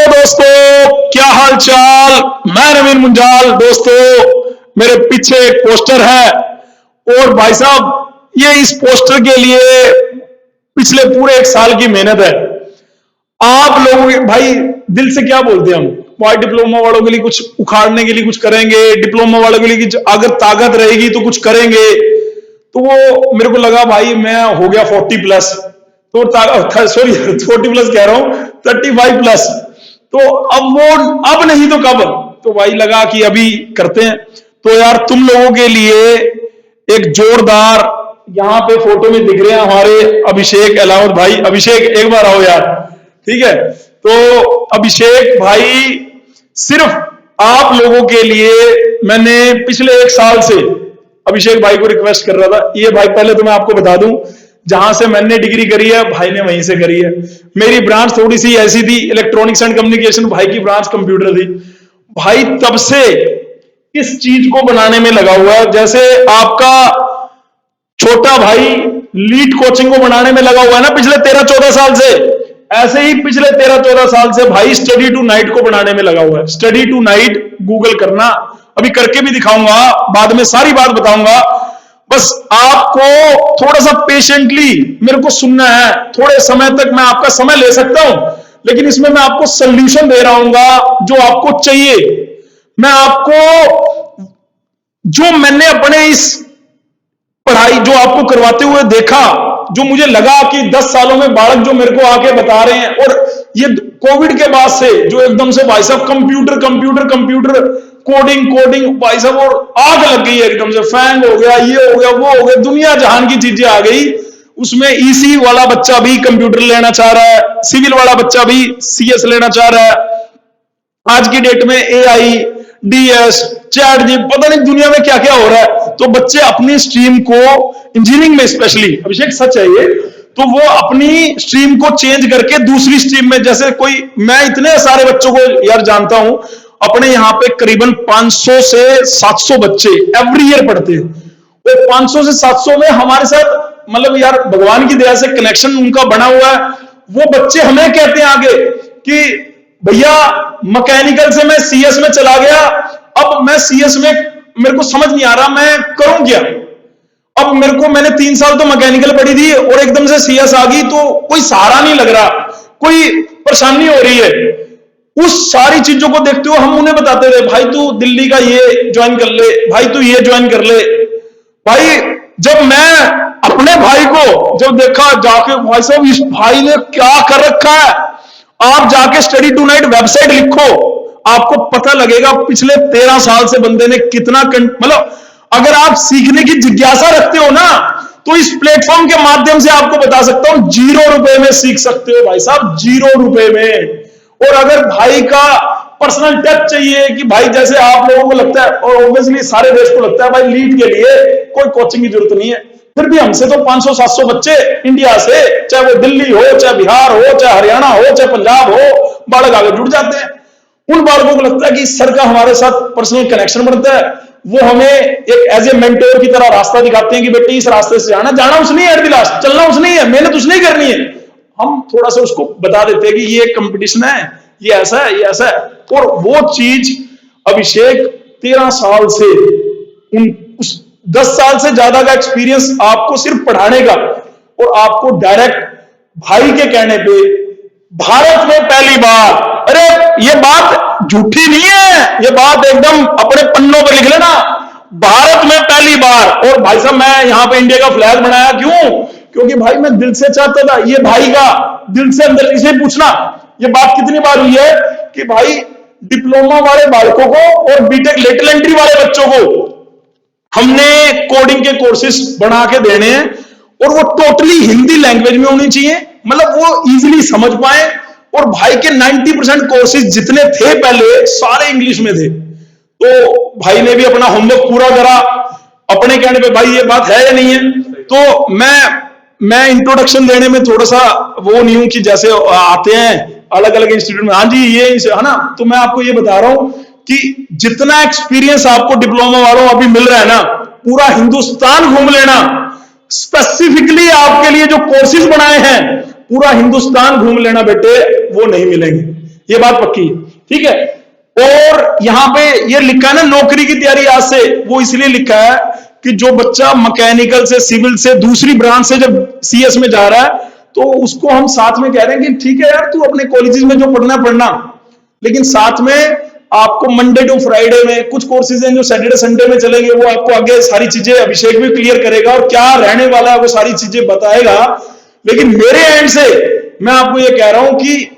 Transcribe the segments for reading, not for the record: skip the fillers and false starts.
दोस्तों, क्या हाल चाल। मैं नवीन मुंजाल। दोस्तों, मेरे पीछे एक पोस्टर है और भाई साहब ये इस पोस्टर के लिए पिछले पूरे 1 साल की मेहनत है। आप लोगों के भाई दिल से क्या बोलते हैं हम भाई, डिप्लोमा वालों के लिए कुछ उखाड़ने के लिए कुछ करेंगे, डिप्लोमा वालों के लिए अगर ताकत रहेगी तो कुछ करेंगे। तो वो मेरे को लगा भाई मैं हो गया 40+, तो सॉरी 40+ कह रहा हूं, 35+। तो अब नहीं तो कब। तो भाई लगा कि अभी करते हैं। तो यार तुम लोगों के लिए एक जोरदार, यहां पे फोटो में दिख रहे हैं हमारे अभिषेक अलाउद भाई। अभिषेक एक बार आओ यार, ठीक है। तो अभिषेक भाई, सिर्फ आप लोगों के लिए मैंने पिछले 1 साल से अभिषेक भाई को रिक्वेस्ट कर रहा था। ये भाई पहले तो मैं आपको बता दूं, जहां से मैंने डिग्री करी है भाई ने वहीं से करी है। मेरी ब्रांच थोड़ी सी ऐसी थी, इलेक्ट्रॉनिक्स एंड कम्युनिकेशन, भाई की ब्रांच कंप्यूटर थी। भाई तब से इस चीज को बनाने में लगा हुआ है। जैसे आपका छोटा भाई लीड कोचिंग को बनाने में लगा हुआ है ना पिछले 13-14 साल से, ऐसे ही पिछले 13-14 साल से भाई स्टडी टू नाइट को बनाने में लगा हुआ है। स्टडी टू नाइट गूगल करना, अभी करके भी दिखाऊंगा, बाद में सारी बात बताऊंगा। बस आपको थोड़ा सा पेशेंटली मेरे को सुनना है। थोड़े समय तक मैं आपका समय ले सकता हूं, लेकिन इसमें मैं आपको सॉल्यूशन दे रहा हूं जो आपको चाहिए। मैं आपको जो मैंने अपने इस पढ़ाई जो आपको करवाते हुए देखा, जो मुझे लगा कि 10 सालों में बालक जो मेरे को आके बता रहे हैं, और ये कोविड के बाद से जो एकदम से भाई साहब computer computer computer coding coding भाई साहब, और आग लग गई है एकदम से। फैंग हो गया, ये हो गया, वो हो गया, दुनिया जहान की चीजें आ गई। उसमें ईसी वाला बच्चा भी कंप्यूटर लेना चाह रहा है, सिविल वाला बच्चा भी सीएस लेना चाह रहा है। आज की डेट में एआई, डीएस, चैट जी, पता नहीं दुनिया में क्या क्या हो रहा है। तो बच्चे अपनी स्ट्रीम को, इंजीनियरिंग में स्पेशली, अभिषेक सच है ये, तो वो अपनी स्ट्रीम को चेंज करके दूसरी स्ट्रीम में, जैसे कोई, मैं इतने सारे बच्चों को यार जानता हूं अपने यहाँ पे करीबन 500 से 700 बच्चे एवरी ईयर पढ़ते हैं। वो 500 से 700 में हमारे साथ, मतलब यार भगवान की दया से कनेक्शन उनका बना हुआ है। वो बच्चे हमें कहते हैं आगे कि भैया मैकेनिकल से मैं सीएस में चला गया, अब मैं सीएस में मेरे को समझ नहीं आ रहा मैं करूं क्या। अब मैंने 3 साल तो मैकेनिकल पढ़ी थी और एकदम से सीएस आ गई, तो कोई सहारा नहीं लग रहा, कोई परेशानी हो रही है। उस सारी चीजों को देखते हुए हम उन्हें बताते थे, भाई तू दिल्ली का ये ज्वाइन कर ले, भाई तू ये ज्वाइन कर ले। भाई जब मैं अपने भाई को जब देखा जाके, भाई साहब इस भाई ने क्या कर रखा है। आप जाके स्टडी टू नाइट वेबसाइट लिखो, आपको पता लगेगा पिछले 13 साल से बंदे ने कितना, मतलब अगर आप सीखने की जिज्ञासा रखते हो ना, तो इस प्लेटफॉर्म के माध्यम से आपको बता सकता हूं 0 रुपए में सीख सकते हो भाई साहब, 0 रुपए में। और अगर भाई का पर्सनल टच चाहिए कि भाई जैसे आप लोगों को लगता है, और ऑब्वियसली सारे देश को लगता है भाई लीड के लिए कोई कोचिंग की जरूरत नहीं है, फिर भी हमसे तो 500-700 बच्चे इंडिया से, चाहे वो दिल्ली हो, चाहे बिहार हो, चाहे हरियाणा हो, चाहे पंजाब हो, बालक आगे जुड़ जाते हैं। उन बालकों को लगता है कि सर का हमारे साथ पर्सनल कनेक्शन बनता है, वो हमें एक एज ए मेंटोर की तरह रास्ता दिखाते हैं कि बेटे इस रास्ते से जाना उसने है, लास्ट चलना उसने है, मेहनत उसने ही करनी है। हम थोड़ा सा उसको बता देते हैं कि ये कंपटीशन है, ये ऐसा है, ये ऐसा है। और वो चीज अभिषेक 13 साल से, उस 10 साल से ज्यादा का एक्सपीरियंस आपको सिर्फ पढ़ाने का, और आपको डायरेक्ट भाई के कहने पे भारत में पहली बार, अरे ये बात झूठी नहीं है, ये बात एकदम अपने पन्नों पर लिख लेना, भारत में पहली बार। और भाई साहब मैं यहां पे इंडिया का फ्लैग बनाया क्यों, क्योंकि भाई मैं दिल से चाहता था, ये भाई का दिल से अंदर, इसे पूछना ये बात कितनी बार हुई है कि भाई डिप्लोमा वाले बालकों को और बीटेक लेटरल एंट्री वाले बच्चों को हमने कोडिंग के कोर्सेज बना के देने हैं, और वो टोटली हिंदी लैंग्वेज में होनी चाहिए, मतलब वो इजीली समझ पाए। और भाई के 90% कोर्सेज जितने थे पहले सारे इंग्लिश में थे। तो भाई ने भी अपना होमवर्क पूरा करा, अपने कहने पे भाई ये बात है या नहीं है। तो मैं इंट्रोडक्शन देने में थोड़ा सा वो नहीं हूं कि जैसे आते हैं अलग अलग इंस्टीट्यूट में, हाँ जी ये है ना। तो मैं आपको ये बता रहा हूं कि जितना एक्सपीरियंस आपको डिप्लोमा वालों अभी मिल रहा है ना, पूरा हिंदुस्तान घूम लेना। स्पेसिफिकली आपके लिए जो कोर्सेज बनाए हैं पूरा हिंदुस्तान घूम लेना बेटे, वो नहीं मिलेंगे। ये बात पक्की है, ठीक है। और यहां पे ये लिखा है ना नौकरी की तैयारी आज से, वो इसलिए लिखा है कि जो बच्चा मैकेनिकल से, सिविल से, दूसरी ब्रांच से जब सीएस में जा रहा है, तो उसको हम साथ में कह रहे हैं कि ठीक है यार, तू अपने कॉलेजेस में जो पढ़ना, लेकिन साथ में आपको मंडे टू फ्राइडे में कुछ कोर्सेज हैं जो सैटरडे संडे में चलेंगे, वो आपको आगे सारी चीजें अभिषेक भी क्लियर करेगा और क्या रहने वाला है वो सारी चीजें बताएगा। लेकिन मेरे एंड से मैं आपको ये कह रहा हूं कि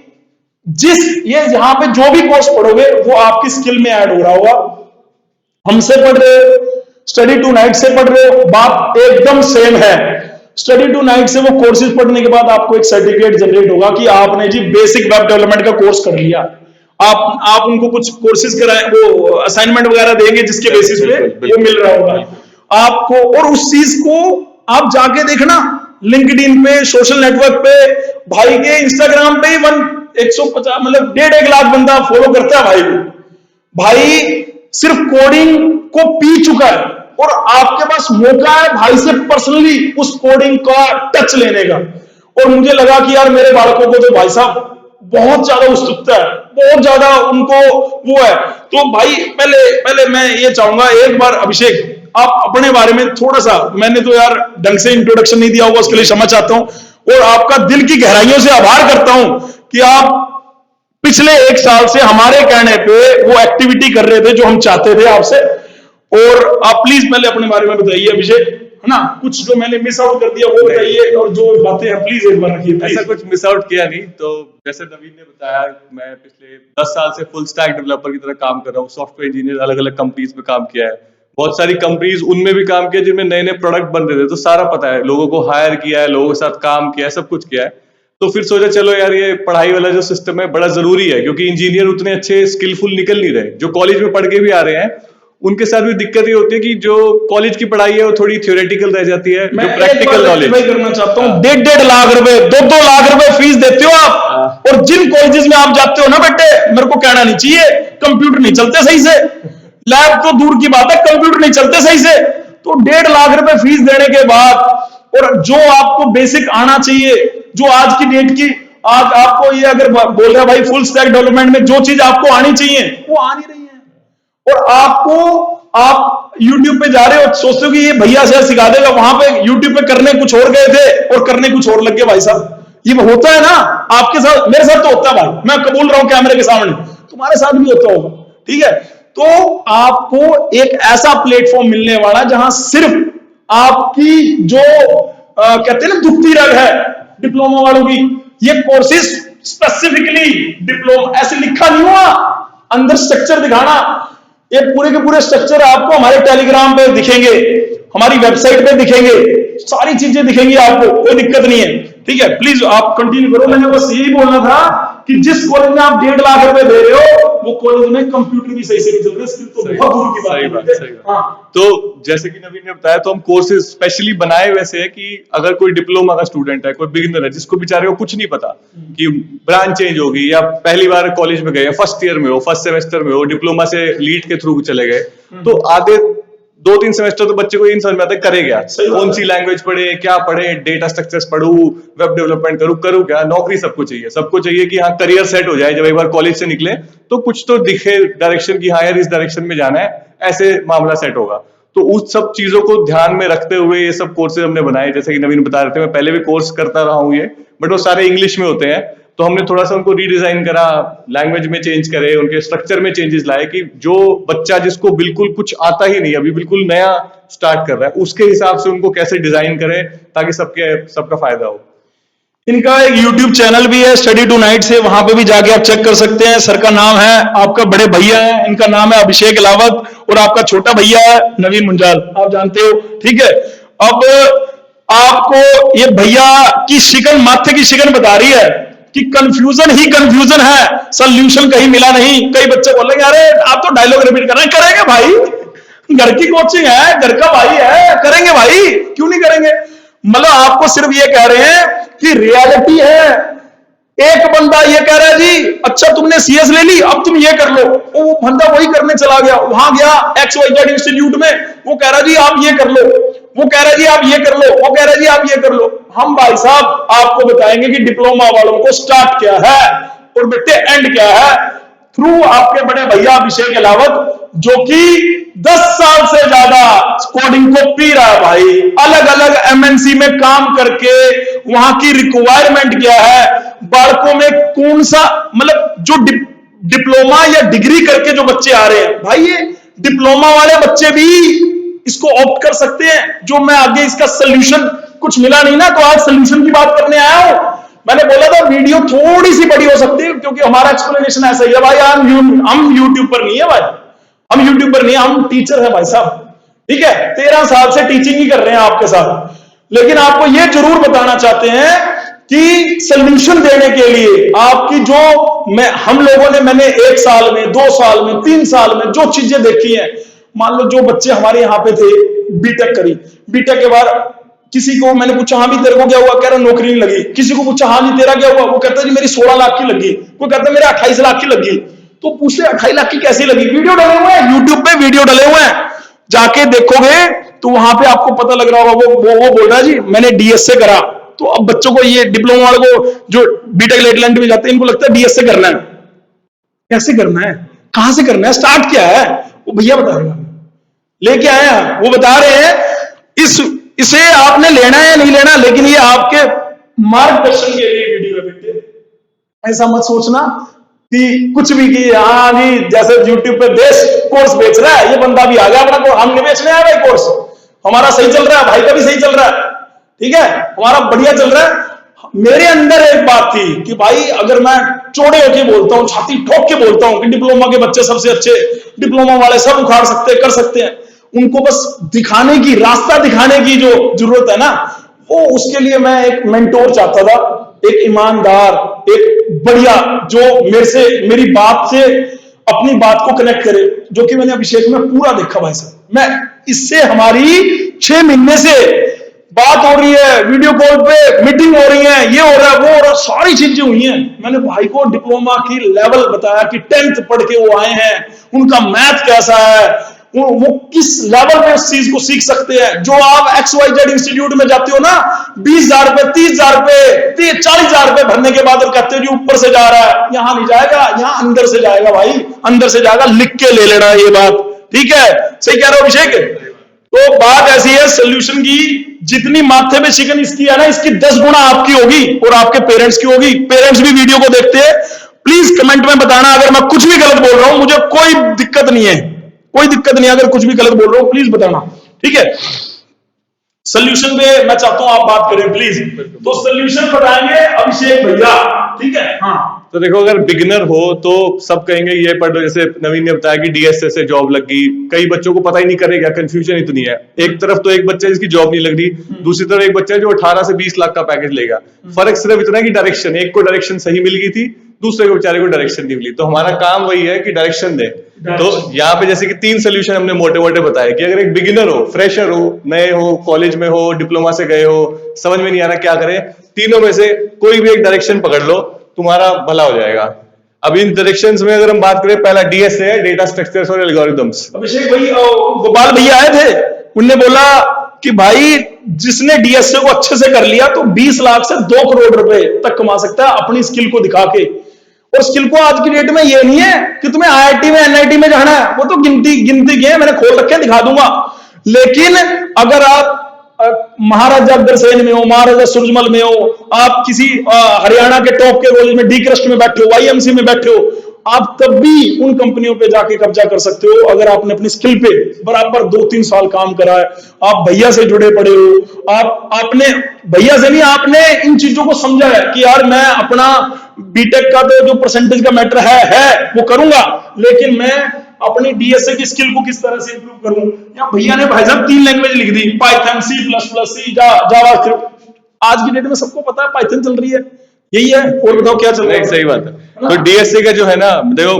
ये यहां पे जो भी कोर्स पढ़ोगे वो आपकी स्किल में ऐड हो रहा होगा। हमसे पढ़ रहे हो, स्टडी टू नाइट से पढ़ रहे हो, बात एकदम सेम है। स्टडी टू नाइट से वो कोर्सेज पढ़ने के बाद आपको एक सर्टिफिकेट जनरेट होगा कि आपने जी बेसिक वेब डेवलपमेंट का कोर्स कर लिया। आप उनको कुछ कोर्सेज कराए, वो असाइनमेंट वगैरह देंगे जिसके बेसिस पे वो मिल रहा होगा आपको। और उस चीज को आप जाके देखना लिंक्डइन पे, सोशल नेटवर्क पे, भाई के इंस्टाग्राम पे ही 150 मतलब 1.5 लाख बंदा फॉलो करता है भाई को। भाई सिर्फ कोडिंग को पी चुका है और आपके पास मौका है भाई से पर्सनली उस कोडिंग का टच लेने का। और मुझे लगा कि यार मेरे बालकों को तो भाई साहब बहुत ज्यादा उत्सुकता है, बहुत ज्यादा उनको वो है। तो भाई पहले मैं ये चाहूंगा, एक बार अभिषेक आप अपने बारे में थोड़ा सा, मैंने तो यार ढंग से इंट्रोडक्शन नहीं दिया होगा, उसके लिए क्षमा चाहता हूं और आपका दिल की गहराइयों से आभार करता हूं कि आप पिछले 1 साल से हमारे कहने पे वो एक्टिविटी कर रहे थे जो हम चाहते थे आपसे। और आप प्लीज पहले अपने बारे में बताइए अभिषेक, है ना, कुछ जो मैंने मिस आउट कर दिया वो बताइए और जो बातें हैं प्लीज एक बार रखिए। ऐसा कुछ मिस आउट किया नहीं। तो जैसे नवीन ने बताया, मैं पिछले 10 साल से फुल स्टैक डेवलपर की तरह काम कर रहा हूँ। सॉफ्टवेयर इंजीनियर अलग अलग कंपनीज में काम किया है, बहुत सारी कंपनीज उनमें भी काम किया जिनमें नए नए प्रोडक्ट बन रहे थे, तो सारा पता है, लोगों को हायर किया है, लोगों के साथ काम किया है, सब कुछ किया है। तो फिर सोचा चलो यार ये पढ़ाई वाला जो सिस्टम है बड़ा जरूरी है, क्योंकि इंजीनियर उतने अच्छे स्किलफुल निकल नहीं रहे। जो कॉलेज में पढ़ के भी आ रहे हैं उनके साथ भी दिक्कत ये होती है कि जो कॉलेज की पढ़ाई है वो थोड़ी थ्योरेटिकल रह जाती है, जो प्रैक्टिकल नॉलेज करना चाहता हूँ। 1.5 लाख रुपए 2-2 लाख रुपए फीस देते हो आप, और जिन कॉलेजेस में आप जाते हो ना बेटे, मेरे को कहना नहीं चाहिए कंप्यूटर नहीं चलते सही से, लैब तो दूर की बात है, कंप्यूटर नहीं चलते सही से। तो 1.5 लाख रुपए फीस देने के बाद और जो आपको बेसिक आना चाहिए, जो आज की डेट की, आज आपको ये अगर बोल रहा है भाई फुल स्टैक डेवलपमेंट में जो चीज आपको आनी चाहिए वो आ नहीं रही है। और आप YouTube पे जा रहे हो, सोचते हो कि ये भैया शायद सिखा देगा, वहां पे YouTube पे करने कुछ और गए थे और करने कुछ और लग गए। भाई साहब ये होता है ना आपके साथ, मेरे साथ तो होता है भाई, मैं कबूल रहा हूं कैमरे के सामने, तुम्हारे साथ भी होता होगा, ठीक है। तो आपको एक ऐसा प्लेटफॉर्म मिलने वाला जहां सिर्फ आपकी जो कहते हैं ना दुखती रग है डिप्लोमा वालों की, ये कोर्सेज स्पेसिफिकली डिप्लोमा, ऐसे लिखा नहीं हुआ, अंदर स्ट्रक्चर दिखाना, ये पूरे के पूरे स्ट्रक्चर आपको हमारे टेलीग्राम पे दिखेंगे, हमारी वेबसाइट पे दिखेंगे, सारी चीजें दिखेंगी आपको, कोई दिक्कत नहीं है, ठीक है। प्लीज आप कंटिन्यू करो। मैंने बस यही बोलना था कि जिस कॉलेज में आप 1.5 लाख रुपए दे रहे हो वो कॉलेज में कंप्यूटर भी सही से नहीं चल रहे, स्किल तो बहुत दूर की बात है। हाँ। तो जैसे कि नवीन ने बताया, तो हम कोर्सेज स्पेशली बनाए वैसे है कि अगर कोई डिप्लोमा का स्टूडेंट है, कोई बिगिनर है, जिसको बेचारे को कुछ नहीं पता कि ब्रांच चेंज होगी, या पहली बार कॉलेज में गए, फर्स्ट ईयर में हो, फर्स्ट सेमेस्टर में हो, डिप्लोमा से लीड के थ्रू चले गए, तो आधे 2-3 सेमेस्टर तो बच्चे को इन समझ में आता है करे क्या, कौन सी लैंग्वेज पढ़े, क्या पढ़े, डेटा स्ट्रक्चर्स पढ़ूं, वेब डेवलपमेंट करूं क्या, नौकरी सबको चाहिए कि हाँ करियर सेट हो जाए, जब एक बार कॉलेज से निकले तो कुछ तो दिखे डायरेक्शन की, हाँ यार इस डायरेक्शन में जाना है, ऐसे मामला सेट होगा। तो उस सब चीजों को ध्यान में रखते हुए ये सब कोर्सेज हमने बनाए। जैसे कि नवीन बता रहे थे, मैं पहले भी कोर्स करता रहा हूँ ये, बट वो सारे इंग्लिश में होते हैं, तो हमने थोड़ा सा उनको रीडिजाइन करा, लैंग्वेज में चेंज करे, उनके स्ट्रक्चर में चेंजेस लाए कि जो बच्चा जिसको बिल्कुल कुछ आता ही नहीं, अभी बिल्कुल नया स्टार्ट कर रहा है, उसके हिसाब से उनको कैसे डिजाइन करें ताकि सबका फायदा हो। इनका एक YouTube चैनल भी है स्टडी टू नाइट से, वहां पे भी जाके आप चेक कर सकते हैं। सर का नाम है, आपका बड़े भैया है, इनका नाम है अभिषेक लावत, और आपका छोटा भैया है नवीन मुंजाल, आप जानते हो, ठीक है। अब आपको ये भैया की शिकन, माथे की शिकन बता रही है कि कंफ्यूजन ही कंफ्यूजन है, सोल्यूशन कहीं मिला नहीं। कई बच्चे बोलेंगे अरे आप तो डायलॉग रिपीट कर रहे हैं, करेंगे भाई, घर की कोचिंग है, घर का भाई है, करेंगे भाई, क्यों नहीं करेंगे। मतलब आपको सिर्फ ये कह रहे हैं कि रियलिटी है। एक बंदा ये कह रहा है जी अच्छा तुमने सीएस ले ली, अब तुम ये कर लो, वो बंदा वही करने चला गया, वहां गया XYZ इंस्टीट्यूट में, वो कह रहा है जी आप ये कर लो, वो कह रहा है जी आप ये कर लो, वो कह रहा है जी आप ये कर लो। हम भाई साहब आपको बताएंगे कि डिप्लोमा वालों को स्टार्ट क्या है, और बेटे एंड क्या है, थ्रू आपके बड़े भैया अभिषेक अलावत, जो कि 10 साल से ज्यादा कोडिंग को पी रहा है भाई, अलग अलग एमएनसी में काम करके वहां की रिक्वायरमेंट क्या है, बालकों में कौन सा, मतलब जो डिप्लोमा या डिग्री करके जो बच्चे आ रहे हैं भाई, ये डिप्लोमा वाले बच्चे भी इसको ऑप्ट कर सकते हैं। जो मैं आगे इसका सोल्यूशन कुछ मिला नहीं ना, तो आज सोल्यूशन की बात करने आया हूं। मैंने बोला था वीडियो थोड़ी सी बड़ी हो सकती है, क्योंकि हमारा एक्सप्लेनेशन ऐसा ही है भाई, हम यूट्यूब पर नहीं है भाई, हम यूट्यूब पर नहीं, हम टीचर है भाई साहब, ठीक है, 13 साल से टीचिंग ही कर रहे हैं आपके साथ। लेकिन आपको यह जरूर बताना चाहते हैं कि सोल्यूशन देने के लिए आपकी जो हम लोगों ने, मैंने 1 साल में, 2 साल में, 3 साल में जो चीजें देखी हैं, मान लो जो बच्चे हमारे यहाँ पे थे, बीटेक करी, बीटेक के बाद किसी को मैंने पूछा हाँ भी तेरे को क्या हुआ, कह रहा नौकरी नहीं लगी। किसी को पूछा हाँ जी तेरा क्या हुआ, वो कहता जी मेरी 16 लाख की लगी, वो कहता मेरे 28 लाख की लगी। तो पूछ ले 28 लाख की कैसी लगी, वीडियो डले हुए हैं यूट्यूब पे, वीडियो डले हुए हैं, जाके देखोगे तो वहां पे आपको पता लग रहा होगा। वो बोल रहा है जी मैंने डीएस से करा। तो अब बच्चों को, ये डिप्लोमा वाले को जो बीटेक लेटलैंड में जाते हैं, इनको लगता है डीएस से करना है। कैसे करना है, कहां से करना है, स्टार्ट क्या है, वो भैया बता रहे हैं, लेके आए हैं, वो बता रहे हैं इसे आपने लेना है नहीं लेना, लेकिन ये आपके मार्गदर्शन के लिए वीडियो है बेटे। ऐसा मत सोचना कि कुछ भी की, हाँ जी जैसे यूट्यूब पे देश कोर्स बेच रहा है, ये बंदा भी आ गया अपना, हम नहीं बेचने आए भाई कोर्स, हमारा सही चल रहा है, भाई का भी सही चल रहा है, ठीक है, हमारा बढ़िया चल रहा है। मेरे अंदर एक बात थी कि भाई अगर मैं चौड़े होके बोलता हूं, छाती ठोक के बोलता हूं कि डिप्लोमा के बच्चे सबसे अच्छे, डिप्लोमा वाले सब उखाड़ सकते हैं, कर सकते हैं, उनको बस दिखाने की, रास्ता दिखाने की जो जरूरत है ना, वो उसके लिए मैं एक मेंटोर चाहता था, एक ईमानदार, एक बढ़िया, जो मेरे से, मेरी बात से अपनी बात को कनेक्ट करे, जो कि मैंने अभिषेक में पूरा देखा भाई साहब। मैं इससे हमारी 6 महीने से बात हो रही है, वीडियो कॉल पे मीटिंग हो रही है, ये हो रहा है, वो हो रहा है, सारी चीजें हुई हैं। मैंने भाई को डिप्लोमा की लेवल बताया कि 10th पढ़ के वो आए हैं, उनका मैथ कैसा है, वो किस लेवल पे उस चीज को सीख सकते हैं। जो आप XYZ इंस्टीट्यूट में जाते हो ना, 20,000 रुपए, 30,000 रुपए, 40,000 रुपए भरने के बाद कहते हो जी ऊपर से जा रहा है, यहां नहीं जाएगा, यहां अंदर से जाएगा भाई, अंदर से जाएगा, लिख के ले लेना ये बात, ठीक है, सही कह रहे हो अभिषेक। तो बात ऐसी है, सोल्यूशन की जितनी माथे पे शिकन इसकी है ना, इसकी 10 गुना आपकी होगी और आपके पेरेंट्स की होगी। पेरेंट्स भी वीडियो को देखते हैं, प्लीज कमेंट में बताना अगर मैं कुछ भी गलत बोल रहा हूं, मुझे कोई दिक्कत नहीं है, कोई दिक्कत नहीं, अगर कुछ भी गलत बोल रहा हूं प्लीज बताना, ठीक है। सोल्यूशन पे मैं चाहता हूं आप बात करें प्लीज, तो सोल्यूशन बताएंगे अभिषेक भैया, ठीक है। हाँ तो देखो, अगर बिगिनर हो तो सब कहेंगे ये पढ़ लो, जैसे नवीन ने बताया कि डीएसए से जॉब लग गई, कई बच्चों को पता ही नहीं करेगा, कंफ्यूजन इतनी है। एक तरफ तो एक बच्चा जिसकी जॉब नहीं लग रही, दूसरी तरफ एक बच्चा है जो 18 से 20 लाख का पैकेज लेगा। फर्क सिर्फ इतना है कि डायरेक्शन, एक को डायरेक्शन सही मिल गई थी, दूसरे को बेचारे को डायरेक्शन नहीं मिली। तो हमारा काम वही है कि डायरेक्शन दे। तो यहाँ पे जैसे कि 3 सोल्यूशन हमने मोटे मोटे बताए कि अगर एक बिगिनर हो, फ्रेशर हो, नए हो, कॉलेज में हो, डिप्लोमा से गए हो, समझ में नहीं आ रहा क्या करें, तीनों में से कोई भी एक डायरेक्शन पकड़ लो, तुम्हारा भला हो जाएगा। अब इन डायरेक्शंस में अगर हम बात करें, पहला डीएसए है, डेटा स्ट्रक्चर्स और एल्गोरिथम्स। अभिषेक भाई, गोपाल भैया आए थे, उनने बोला कि भाई जिसने डीएसए को अच्छे से कर लिया तो 20 लाख से 2 करोड़ रुपए तक कमा सकता है अपनी स्किल को दिखा के। और स्किल को आज की डेट में ये नहीं है कि तुम्हें आईआईटी में, एनआईटी में जाना है, वो तो गिनती के मैंने खोल रखे, दिखा दूंगा। लेकिन अगर आप महाराजा अग्रसेन में हो, महाराजा सूरजमल में हो, आप किसी हरियाणा के टॉप के कॉलेज में, डी क्रस्ट में बैठे हो, वाईएमसी में बैठे हो, आप तब भी उन कंपनियों पे जाके कब्जा कर सकते हो अगर आपने अपनी स्किल पे बराबर 2-3 साल काम करा है, आप भैया से जुड़े पड़े हो, आपने भैया से नहीं, आपने इन चीजों को समझा है कि यार मैं अपना बीटेक का तो जो परसेंटेज का मैटर है वो करूंगा, लेकिन मैं अपनी डीएसए की स्किल को किस तरह से इंप्रूव करूं। या भैया ने भाई साहब 3 लैंग्वेज लिख दी, पाइथन, C++, जावास्क्रिप्ट। आज की डेट में सबको पता है पाइथन चल रही है, यही है। और बताओ क्या चल रहा है। सही बात है। तो डीएसए का जो है ना, देखो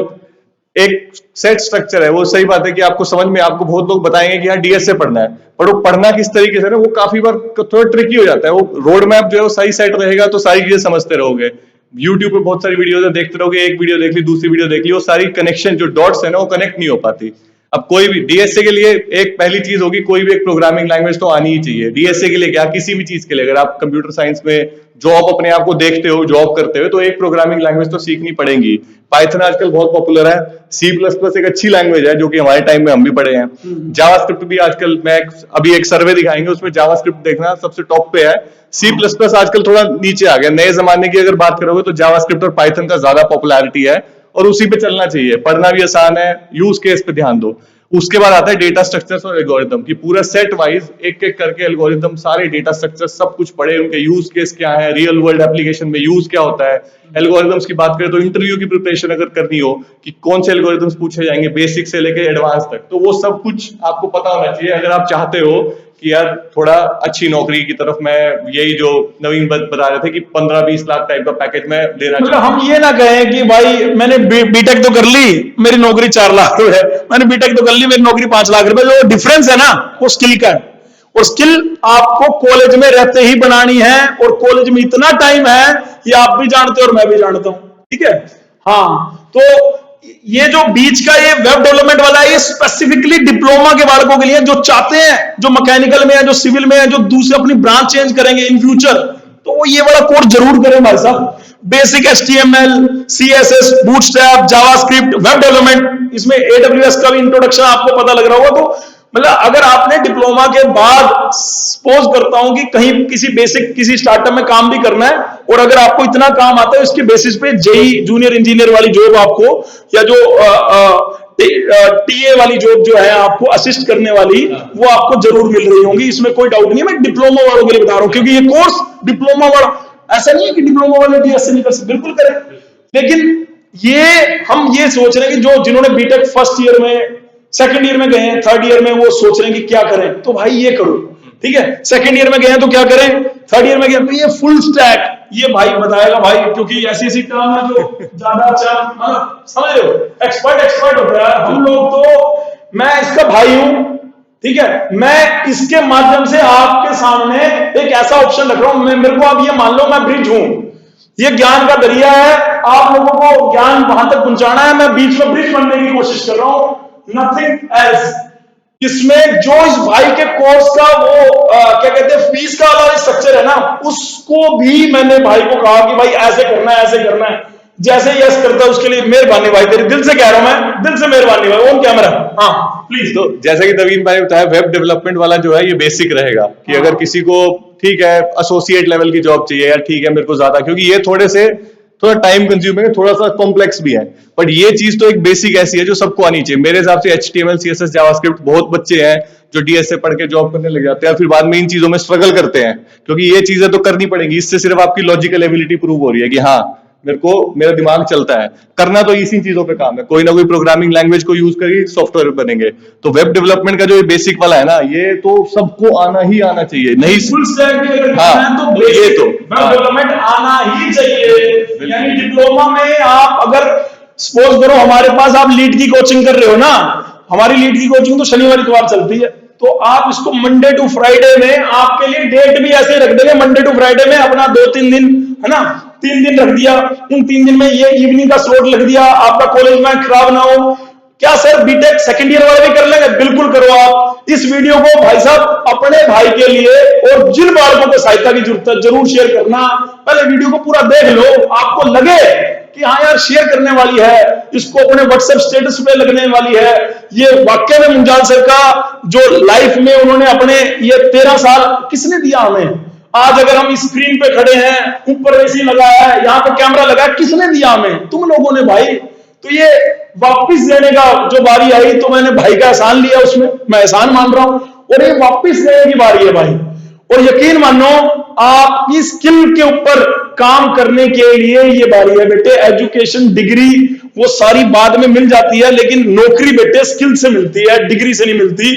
एक सेट स्ट्रक्चर है, वो सही बात है कि आपको समझ में, आपको बहुत लोग बताएंगे कि हाँ डीएसए पढ़ना है, पर वो पढ़ना किस तरीके से ना, वो काफी बार थोड़ा ट्रिकी हो जाता है। वो रोड मैप जो है वो सही सेट रहेगा तो सारी चीजें समझते रहोगे। यूट्यूब पे बहुत सारी वीडियोस देखते रहोगे, एक वीडियो देख ली, दूसरी वीडियो देख ली, वो सारी कनेक्शन जो डॉट्स है ना वो कनेक्ट नहीं हो पाती। अब कोई भी डीएसए के लिए एक पहली चीज होगी, कोई भी एक प्रोग्रामिंग लैंग्वेज तो आनी ही चाहिए। डीएसए के लिए क्या, किसी भी चीज के लिए अगर आप कंप्यूटर साइंस में जॉब अपने आप को देखते हो, जॉब करते हो, तो एक प्रोग्रामिंग लैंग्वेज तो सीखनी पड़ेगी। पाइथन आजकल बहुत पॉपुलर है, सी प्लस प्लस एक अच्छी लैंग्वेज है जो कि हमारे टाइम में हम भी पढ़े हैं। जावास्क्रिप्ट भी आजकल, मैं अभी एक सर्वे दिखाएंगे उसमें जावास्क्रिप्ट देखना सबसे टॉप पे है। सी प्लस प्लस आजकल थोड़ा नीचे आ गया। नए जमाने की अगर बात करोगे तो जावास्क्रिप्ट और पाइथन का ज्यादा पॉपुलैरिटी है और उसी पे चलना चाहिए। पढ़ना भी आसान है, यूज केस पे ध्यान दो। उसके बाद आता है डेटा स्ट्रक्चर्स और एल्गोरिथम की पूरा सेट वाइज एक एक करके एल्गोरिथम, सारे डेटा स्ट्रक्चर्स सब कुछ पढ़े, उनके यूज केस क्या है, रियल वर्ल्ड एप्लीकेशन में यूज क्या होता है। एल्गोरिथम्स की बात करें तो इंटरव्यू की प्रिपरेशन अगर करनी हो कि कौन से एल्गोरिथम्स पूछे जाएंगे बेसिक से लेकर एडवांस तक, तो वो सब कुछ आपको पता होना चाहिए अगर आप चाहते हो कि यार थोड़ा अच्छी नौकरी की तरफ। मैं यही जो नवीन बता रहे थे कि 15-20 लाख टाइप का पैकेज में लेना मतलब हम ये ना कहें कि भाई मैंने बीटेक तो कर ली, मेरी नौकरी 4 लाख रुपए, मैंने बीटेक तो कर ली, मेरी नौकरी 5 लाख रुपए। जो डिफरेंस है ना वो स्किल का है, और स्किल आपको कॉलेज में रहते ही बनानी है, और कॉलेज में इतना टाइम है ये आप भी जानते हो और मैं भी जानता हूं, ठीक है। हाँ, तो ये जो बीच का ये वेब डेवलपमेंट वाला है, ये स्पेसिफिकली डिप्लोमा के बालकों के लिए जो चाहते हैं, जो मैकेनिकल में है, जो सिविल में है, जो दूसरे अपनी ब्रांच चेंज करेंगे इन फ्यूचर, तो वो ये वाला कोर्स जरूर करें भाई साहब। Basic HTML, CSS, bootstrap, JavaScript, web development, इसमें AWS का भी इंट्रोडक्शन आपको पता लग रहा होगा। तो मतलब अगर आपने डिप्लोमा के बाद, सपोज करता हूं कि कहीं किसी बेसिक किसी स्टार्टअप में काम भी करना है, और अगर आपको इतना काम आता है, इसके बेसिस पे जेई जूनियर इंजीनियर वाली जॉब आपको, या जो टीए वाली जॉब जो है आपको असिस्ट करने वाली, वो आपको जरूर मिल रही होंगी, इसमें कोई डाउट नहीं है। मैं डिप्लोमा वालों के लिए बता रहा हूं, क्योंकि ये कोर्स डिप्लोमा वाला, ऐसा नहीं है कि डिप्लोमा वाले डीएसए नहीं कर सकते, बिल्कुल करें। लेकिन ये हम ये सोच रहे हैं कि जो जिन्होंने बीटेक फर्स्ट ईयर में, सेकंड ईयर में गए हैं, थर्ड ईयर में, वो सोच रहे हैं कि क्या करें, तो भाई ये करो, ठीक है। सेकंड ईयर में गए हैं तो क्या करें, थर्ड ईयर में गए तो ये फुल स्टैक, ये भाई बताएगा भाई, क्योंकि ऐसी ऐसी टर्म है जो ज्यादा अच्छा, समझ रहे हो, एक्सपर्ट होता है। हम लोग तो, मैं इसका भाई हूं, ठीक है, मैं इसके माध्यम से आपके सामने एक ऐसा ऑप्शन रख रहा हूं। मेरे को आप ये मान लो मैं ब्रिज हूं, ये ज्ञान का दरिया है, आप लोगों को ज्ञान वहां तक पहुंचाना है, मैं बीच में ब्रिज बनने की कोशिश कर रहा हूं, नथिंग एल्स। इसमें जो इस भाई के कोर्स का वो क्या कहते हैं, फीस का वाला स्ट्रक्चर है ना, उसको भी मैंने भाई को कहा कि भाई ऐसे करना है, ऐसे करना है। जैसे यस करता है उसके लिए मेहरबानी भाई, तेरे दिल से कह रहा हूं मैं, दिल से मेहरबानी भाई। ऑन कैमरा, हाँ प्लीज। तो जैसे कि नवीन भाई ने बताया, वेब डेवलपमेंट वाला जो है ये बेसिक रहेगा कि अगर किसी को ठीक है एसोसिएट लेवल की जॉब चाहिए, यार ठीक है मेरे को ज्यादा, क्योंकि ये थोड़ा टाइम कंज्यूमिंग है, थोड़ा सा कॉम्प्लेक्स भी है, बट ये चीज तो एक बेसिक ऐसी है जो सबको आनी चाहिए। मेरे हिसाब से HTML, CSS, जावास्क्रिप्ट, बहुत बच्चे हैं जो डीएसए पढ़ के जॉब करने लग जाते हैं, फिर बाद में इन चीजों में स्ट्रगल करते हैं, क्योंकि ये चीजें तो करनी पड़ेंगी। इससे सिर्फ आपकी लॉजिकल एबिलिटी प्रूव हो रही है कि हाँ मेरा दिमाग चलता है। करना तो इसी चीजों पे काम है, कोई ना कोई प्रोग्रामिंग लैंग्वेज को यूज करके सॉफ्टवेयर बनेंगे। तो वेब डेवलपमेंट का जो ये बेसिक वाला है ना, ये तो सबको आना ही आना चाहिए। नहीं फुल स्टैक भी अगर हाँ, करना है तो ये तो वेब डेवलपमेंट आना ही चाहिए। यानी डिप्लोमा में आप अगर सपोज करो हमारे पास आप लीड की कोचिंग कर रहे हो ना, हमारी लीड की कोचिंग तो शनिवार इतवार चलती है, तो आप इसको मंडे टू फ्राइडे में, आपके लिए डेट भी ऐसे रख देंगे, मंडे टू फ्राइडे में अपना 2-3 दिन, है ना, 3 दिन रख दिया, उन 3 दिन में ये इवनिंग का स्लॉट लग दिया, आपका कॉलेज में खराब ना हो। क्या सर बीटेक सेकंड ईयर वाले भी कर लेंगे? बिल्कुल करो। आप इस वीडियो को भाई साहब अपने भाई के लिए और जिन बालकों को सहायता की जरूरत है जरूर शेयर करना। पहले वीडियो को पूरा देख लो, आपको लगे कि हाँ यार शेयर करने वाली है, इसको अपने व्हाट्सएप स्टेटस पे लगने वाली है। ये वाकई में मुंजाल सर का जो लाइफ में उन्होंने अपने ये 13 साल किसने दिया हमें। आज अगर हम स्क्रीन पे खड़े हैं, ऊपर एसी लगाया है, यहाँ पे कैमरा लगा है, किसने दिया हमें? तुम लोगों ने भाई। तो ये वापिस देने का जो बारी आई, तो मैंने भाई का एहसान लिया, उसमें मैं एहसान मान रहा हूं, और ये वापिस देने की बारी है भाई। और यकीन मानो आपकी स्किल के ऊपर काम करने के लिए ये बारी है बेटे। एजुकेशन डिग्री वो सारी बाद में मिल जाती है, लेकिन नौकरी बेटे स्किल से मिलती है, डिग्री से नहीं मिलती।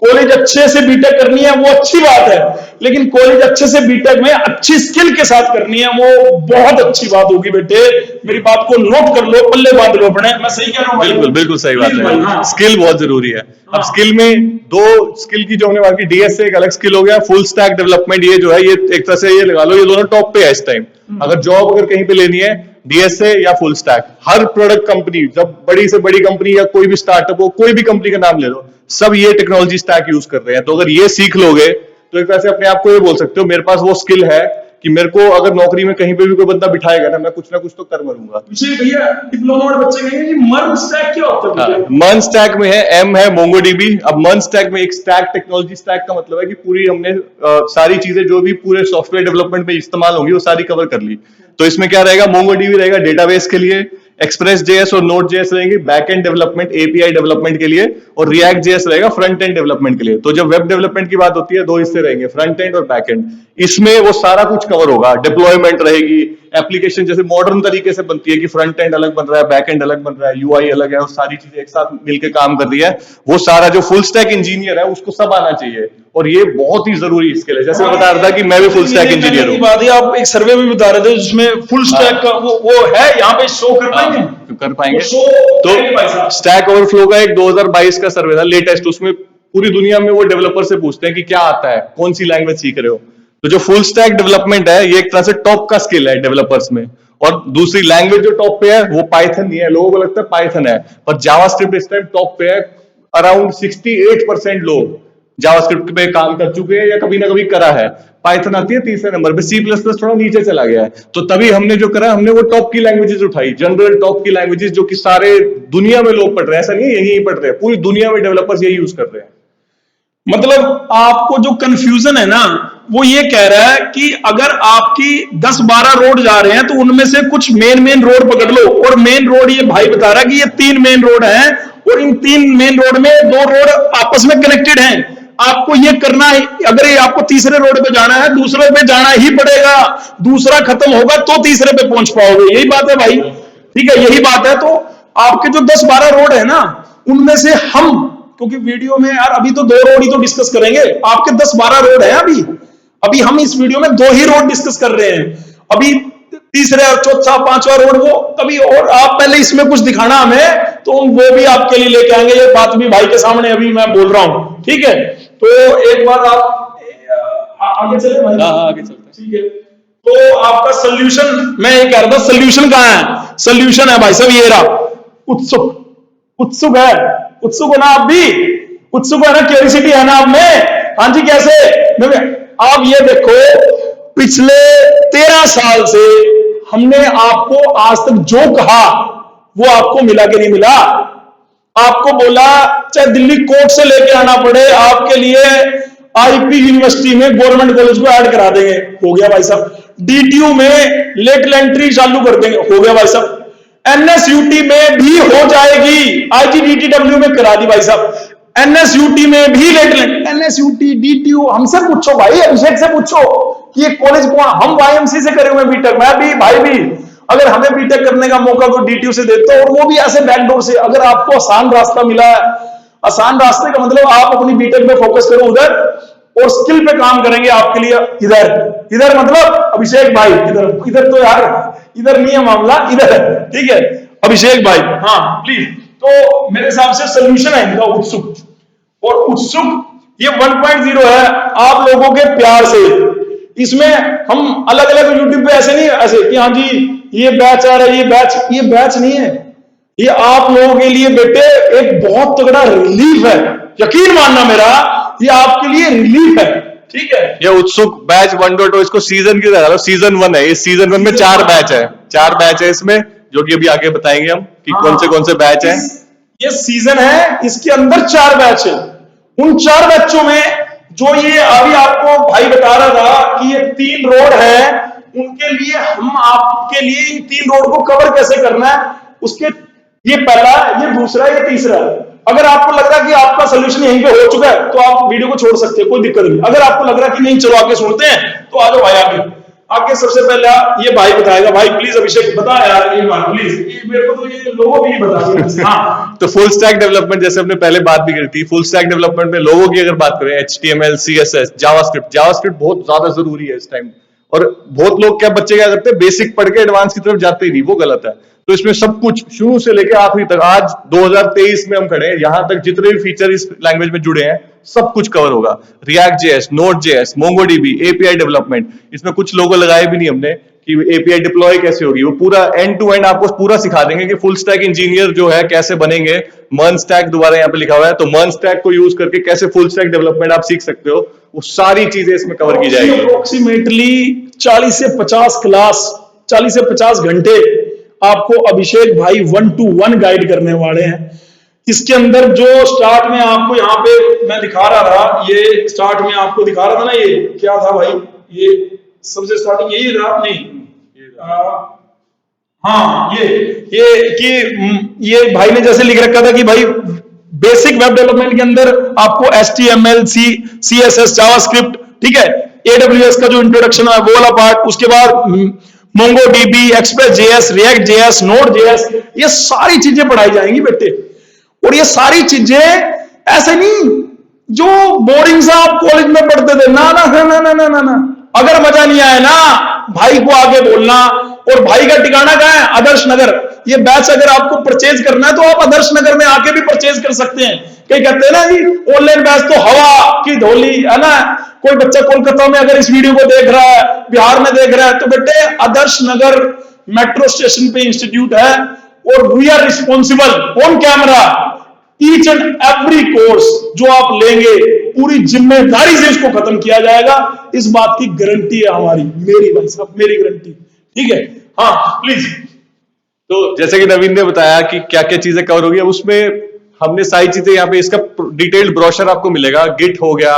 कॉलेज अच्छे से बीटेक करनी है वो अच्छी बात है, लेकिन कॉलेज अच्छे से बीटेक में अच्छी स्किल के साथ करनी है वो बहुत अच्छी बात होगी बेटे। मेरी बात को नोट कर लो, पल्ले बांध लो अपने। मैं सही कह रहा हूं? बिल्कुल बिल्कुल सही बात है। हाँ। स्किल बहुत जरूरी है। अब स्किल में 2 स्किल की जो हमने बात की, डीएसए एक अलग स्किल हो गया, फुल स्टैक डेवलपमेंट ये जो है, ये एक तरह से ये लगा लो ये दोनों टॉप पे है इस टाइम। अगर जॉब कहीं पे लेनी है, डीएसए या फुल स्टैक। हर प्रोडक्ट कंपनी, जब बड़ी से बड़ी कंपनी या कोई भी स्टार्टअप हो, कोई भी कंपनी का नाम ले लो, सब ये टेक्नोलॉजी स्टैक यूज कर रहे हैं। तो अगर ये सीख लोगे तो एक तरह से अपने आप को ये बोल सकते हो मेरे पास वो स्किल है कि मेरे को अगर नौकरी में कहीं पे भी कोई बंदा बिठाएगा ना, मैं कुछ ना कुछ तो कर मरूंगा। पीछे भैया डिप्लोमा वाले बच्चे कहेंगे कि मर्ज स्टैक क्या होता है? मर्ज स्टैक में है, एम है मोंगोडीबी। अब मर्ज स्टैक में एक स्टैक, टेक्नोलॉजी स्टैक का मतलब है कि पूरी हमने सारी चीजें जो भी पूरे सॉफ्टवेयर डेवलपमेंट में इस्तेमाल होंगी वो सारी कवर कर ली। तो इसमें क्या रहेगा, मोंगोडीबी रहेगा डेटाबेस के लिए, एक्सप्रेस जेएस और नोड जेएस रहेंगे back and development, API development के लिए, और रिएक्ट जेएस रहेगा फ्रंट एंड डेवलपमेंट के लिए। तो जब वेब डेवलपमेंट की बात होती है, दो हिस्से रहेंगे, फ्रंट एंड और बैक एंड। इसमें वो सारा कुछ कवर होगा, डिप्लॉयमेंट रहेगी, एप्लीकेशन जैसे मॉडर्न तरीके से बनती है कि फ्रंट एंड अलग बन रहा है, बैक एंड अलग बन रहा है, यूआई अलग है, और सारी चीजें एक साथ मिलकर काम कर रही है। वो सारा जो फुल स्टैक इंजीनियर है उसको सब आना चाहिए, और ये बहुत ही जरूरी स्किल है। जैसे मैं बता रहा था कि मैं भी फुल स्टैक इंजीनियर हूँ। बात है, आप एक सर्वे भी बता रहे थे जिसमें फुल स्टैक का वो है, यहाँ पे शो कर पाएंगे? कर पाएंगे। तो स्टैक ओवरफ्लो का एक 2022 का सर्वे था लेटेस्ट, उसमें पूरी दुनिया में वो डेवलपर से पूछते हैं कि क्या आता है, कौन सी लैंग्वेज सीख रहे हो। तो जो फुल स्टैक डेवलपमेंट है ये एक तरह से टॉप का स्किल है डेवलपर्स में। और दूसरी लैंग्वेज जो टॉप पे है वो पाइथन नहीं है, लोगों को लगता है पाइथन है, पर जावास्क्रिप्ट इस टाइम टॉप पे है। अराउंड 68% लोग जावास्क्रिप्ट पे काम कर चुके हैं या कभी ना कभी करा है। पाइथन आती है तीसरे नंबर पे, सी प्लस प्लस थोड़ा नीचे चला गया है। तो तभी हमने जो करा, हमने वो टॉप की लैंग्वेजेस उठाई, जनरल टॉप की लैंग्वेजेस जो कि सारे दुनिया में लोग पढ़ रहे हैं, ऐसा नहीं है यही पढ़ रहे हैं, पूरी दुनिया में डेवलपर्स यही यूज कर रहे हैं। मतलब आपको जो कंफ्यूजन है ना, वो ये कह रहा है कि अगर आपकी 10-12 रोड जा रहे हैं तो उनमें से कुछ मेन रोड पकड़ लो। और मेन रोड ये भाई बता रहा है कि ये 3 मेन रोड हैं, और इन 3 मेन रोड में 2 रोड आपस में कनेक्टेड हैं। आपको ये करना है, अगर ये आपको तीसरे रोड पे जाना है, दूसरे पे जाना ही पड़ेगा। दूसरा खत्म होगा तो तीसरे पे पहुंच पाओगे। यही बात है भाई, ठीक है, यही बात है। तो आपके जो 10-12 रोड है ना, उनमें से हम, क्योंकि वीडियो में यार अभी तो 2 रोड ही तो डिस्कस करेंगे, आपके 10-12 रोड है अभी हम इस वीडियो में 2 ही रोड डिस्कस कर रहे हैं। अभी तीसरे और चौथा 5वां रोड वो कभी, और आप पहले इसमें कुछ दिखाना हमें, तो हम वो भी आपके लिए लेके आएंगे। ये बात भी भाई के सामने अभी मैं बोल रहा हूं, ठीक है। तो एक बार आप आगे चले भाई। हाँ आगे चलते हैं, ठीक है। तो आपका सोल्यूशन, मैं ये कह रहा था, सोल्यूशन कहां है? सोल्यूशन है भाई साहब ये रहा, उत्सुक है, उत्सुक हो ना आप भी? उत्सुक है ना? क्यूरियोसिटी है ना आप में? हाँ जी, कैसे? आप ये देखो, पिछले 13 साल से हमने आपको आज तक जो कहा वो आपको मिला कि नहीं मिला? आपको बोला चाहे दिल्ली कोर्ट से लेके आना पड़े आपके लिए, आईपी यूनिवर्सिटी में गवर्नमेंट कॉलेज को ऐड करा देंगे, हो गया भाई साहब। डीटीयू में लेटरल एंट्री चालू कर देंगे, हो गया भाई साहब। एनएसयूटी में भी हो जाएगी, आईजीडीटीडब्ल्यू में करा दी भाई साहब। एनएसयूटी में भी लेटरल, एनएसयूटी, डीटीयू, हमसे पूछो भाई, अभिषेक से पूछो कि ये कॉलेज कौन, हम वाईएमसी से करे हुए बीटेक, मैं भी, भाई भी। अगर हमें बीटेक करने का मौका कोई डीटीयू से देते, और वो भी ऐसे बैकडोर से, अगर आपको आसान रास्ता मिला है, आसान रास्ते का मतलब आप अपनी बीटेक पे फोकस करो उधर, और स्किल पे काम करेंगे आपके लिए इधर मतलब अभिषेक भाई, इधर तो यार इधर नहीं है मामला, इधर है, ठीक है अभिषेक भाई, हाँ प्लीज। तो मेरे हिसाब से सोल्यूशन है इनका उत्सुक, और उत्सुक ये 1.0 है आप लोगों के प्यार से। इसमें हम अलग अलग यूट्यूब पे ऐसे नहीं, ऐसे कि हाँ जी ये बैच आ रहा है, ये बैच नहीं है, ये आप लोगों के लिए बेटे एक बहुत तगड़ा रिलीफ है, यकीन मानना मेरा, ये आपके लिए रिलीफ है, ठीक है। ये उत्सुक बैच 1.0 इसको सीजन की तरह, सीजन 1 है, इस सीजन 1 में 4 बैच है, 4 बैच है इसमें, जो कि अभी आगे बताएंगे हम कि कौन से बैच है। ये सीजन है, इसके अंदर 4 बैच है। उन 4 बैचों में जो ये अभी आपको भाई बता रहा था कि ये 3 रोड है, उनके लिए हम आपके लिए इन 3 रोड को कवर कैसे करना है, उसके ये पहला, ये दूसरा, ये तीसरा। अगर आपको लग रहा है कि आपका सोल्यूशन यहीं पे हो चुका है तो आप वीडियो को छोड़ सकते हैं, कोई दिक्कत नहीं। अगर आपको लग रहा है कि नहीं, चलो आगे सुनते हैं, तो आ जाओ भाई आगे सबसे पहले ये भाई बताएगा। भाई प्लीज अभिषेक बता यार, ये बात प्लीज, मेरे को तो ये लोगों भी बता। हाँ तो फुल स्टैक डेवलपमेंट, जैसे हमने पहले बात भी करी थी, फुल स्टैक डेवलपमेंट में लोगों की अगर बात करें, HTML, CSS, जावास्क्रिप्ट बहुत ज्यादा जरूरी है इस टाइम। और बहुत लोग बच्चे क्या करते हैं, बेसिक पढ़ के एडवांस की तरफ जाते ही नहीं, वो गलत है। तो इसमें सब कुछ शुरू से लेकर आखिरी तक, आज 2023 में हम खड़े हैं, यहां तक जितने भी फीचर इस लैंग्वेज में जुड़े हैं सब कुछ कवर होगा। React JS, node JS, MongoDB, API development, इसमें कुछ लोगो लगाए भी नहीं हमने कि एपीआई डिप्लॉय कैसे होगी, वो पूरा एंड टू एंड आपको पूरा सिखा देंगे कि फुल स्टैक इंजीनियर जो है कैसे बनेंगे। मर्न स्टैक दोबारा यहाँ पे लिखा हुआ है, तो मर्न स्टैक को यूज करके कैसे फुल स्टैक डेवलपमेंट आप सीख सकते हो, वो सारी चीजें इसमें कवर की जाएगी। अप्रोक्सीमेटली 40 से 50 क्लास, 40 से 50 घंटे आपको अभिषेक भाई 1 to 1 गाइड करने वाले हैं। इसके अंदर जो स्टार्ट में आपको यहाँ पे मैं दिखा रहा था, ये स्टार्ट में आपको दिखा रहा था ना, ये क्या था भाई, ये सबसे स्टार्टिंग यही रहा नहीं, हाँ ये कि ये भाई ने जैसे लिख रखा था कि भाई बेसिक वेब डेवलपमेंट के अंदर आपको HTML, CSS, जावास्क्रिप्ट, ठीक है, AWS का जो इंट्रोडक्शन है वो वाला पार्ट, उसके बाद MongoDB, Express.js, React.js, Node.js, ये सारी चीजें पढ़ाई जाएंगी बेटे। और ये सारी चीजें ऐसे नहीं जो बोरिंग सा आप कॉलेज में पढ़ते थे, ना ना ना ना ना ना ना। अगर मजा नहीं आया ना, भाई को आगे बोलना। और भाई का ठिकाना कहाँ है? आदर्श नगर। ये बैच अगर आपको परचेज करना है तो आप आदर्श नगर में आके भी परचेज कर सकते हैं। कई कहते हैं ना जी ऑनलाइन बैच तो हवा की धोली है ना। कोई बच्चा कोलकाता में अगर इस वीडियो को देख रहा है, बिहार में देख रहा है, तो बेटे आदर्श नगर मेट्रो स्टेशन पे इंस्टीट्यूट है और we are responsible on camera each and every course जो आप लेंगे पूरी जिम्मेदारी से इसको खत्म किया जाएगा। इस बात की गारंटी है हमारी, मेरी भाई साहब, मेरी गारंटी, ठीक है। हाँ प्लीज। तो जैसे कि नवीन ने बताया कि क्या क्या चीजें कवर होगी, अब उसमें हमने सारी चीजें यहाँ पे, इसका डिटेल्ड ब्रोशर आपको मिलेगा। गिट हो गया,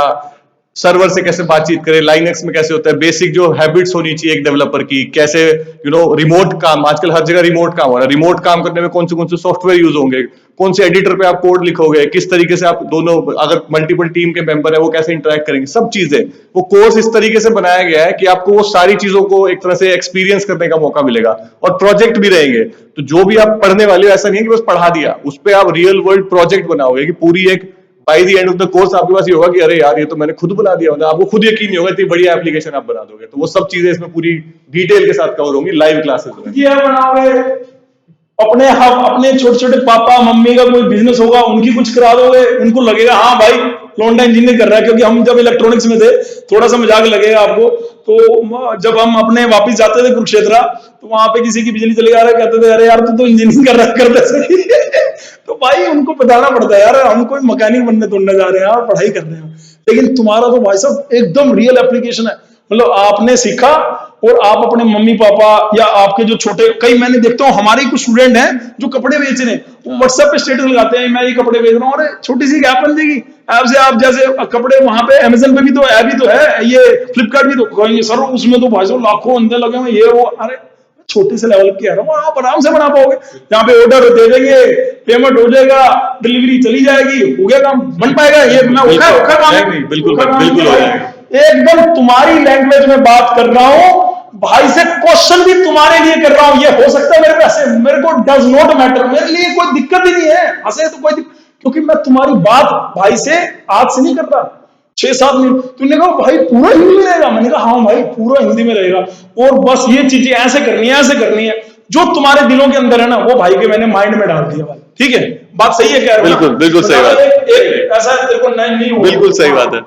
सर्वर से कैसे बातचीत करें, लाइनक्स में कैसे होता है, बेसिक जो हैबिट्स होनी चाहिए एक डेवलपर की, कैसे रिमोट काम, आजकल हर जगह रिमोट काम हो रहा है, रिमोट काम करने में कौन से सॉफ्टवेयर यूज होंगे, कौन से एडिटर पे आप कोड लिखोगे, किस तरीके से आप दोनों अगर मल्टीपल टीम के मेंबर है वो कैसे इंटरेक्ट करेंगे, सब चीजें वो कोर्स इस तरीके से बनाया गया है कि आपको वो सारी चीजों को एक तरह से एक्सपीरियंस करने का मौका मिलेगा। और प्रोजेक्ट भी रहेंगे, तो जो भी आप पढ़ने वाले हो ऐसा नहीं है कि बस पढ़ा दिया, उस पर आप रियल वर्ल्ड प्रोजेक्ट बनाओगे कि पूरी एक by the end of the course आपके पास ये होगा कि अरे यार ये तो मैंने खुद बना दिया, मतलब आपको खुद यकीन नहीं होगा इतनी बढ़िया एप्लीकेशन आप बना दोगे। तो वो सब चीजें इसमें पूरी डिटेल के साथ कवर होंगी लाइव क्लासेस में। ये बनाओगे अपने, हम अपने छोटे छोटे पापा मम्मी का कोई बिजनेस होगा उनकी कुछ करा दोगे, उनको लगेगा हाँ भाई लौंडा इंजीनियर कर रहा है। क्योंकि हम जब इलेक्ट्रॉनिक्स में थे, थोड़ा सा मजाक लगेगा आपको, तो जब हम अपने वापिस जाते थे कुरुक्षेत्र, तो वहां पे किसी की बिजली चली जा रहा है, कहते थे अरे यार तू तो इंजीनियरिंग कर रहा करते सही तो भाई उनको बताना पड़ता है यार हम कोई मैकेनिक बनने तोड़ने जा रहे हैं और पढ़ाई कर रहे हैं। लेकिन तुम्हारा तो भाई साहब एकदम रियल एप्लीकेशन है, मतलब आपने सीखा और आप अपने मम्मी पापा या आपके जो छोटे, कई मैंने देखता हूँ हमारे कुछ स्टूडेंट हैं जो कपड़े बेच रहे हैं, वो व्हाट्सएप पे स्टेटस लगाते हैं मैं ये कपड़े बेच रहा हूँ। अरे छोटी सी ऐप बन जाएगी, ऐप से आप जैसे कपड़े वहां पे अमेजन पे भी तो ऐप ही तो है, ये फ्लिपकार्ट भी तो कहेंगे सर उसमें तो भाई साहब लाखों अंदर लगे हुए ये वो। अरे छोटे से लेवल की रहा हूँ, आप आराम से बना पाओगे। यहाँ पे ऑर्डर दे देंगे, पेमेंट हो जाएगा, डिलीवरी चली जाएगी, हो गया काम, बन पाएगा। ये मैं औखा काम है, बिल्कुल बिल्कुल एकदम तुम्हारी लैंग्वेज में बात कर रहा हूँ भाई से, क्वेश्चन भी तुम्हारे लिए कर रहा हूं। ये हो सकता है मेरे पैसे, मेरे को डज नॉट मैटर, मेरे लिए कोई दिक्कत ही नहीं है, हंसे तो कोई क्योंकि मैं तुम्हारी बात भाई से आज से नहीं करता, 6-7 मिनट। तुमने कहा भाई पूरा हिंदी में रहेगा, मैंने कहा हाँ भाई पूरा हिंदी में रहेगा, और बस ये चीजें ऐसे करनी है, ऐसे करनी है, जो तुम्हारे दिलों के अंदर है ना वो भाई के मैंने माइंड में डाल दिया भाई। ठीक है, बात सही है क्या? बिल्कुल बिल्कुल सही बात है, ऐसा तेरे को नहीं बिल्कुल सही बात है।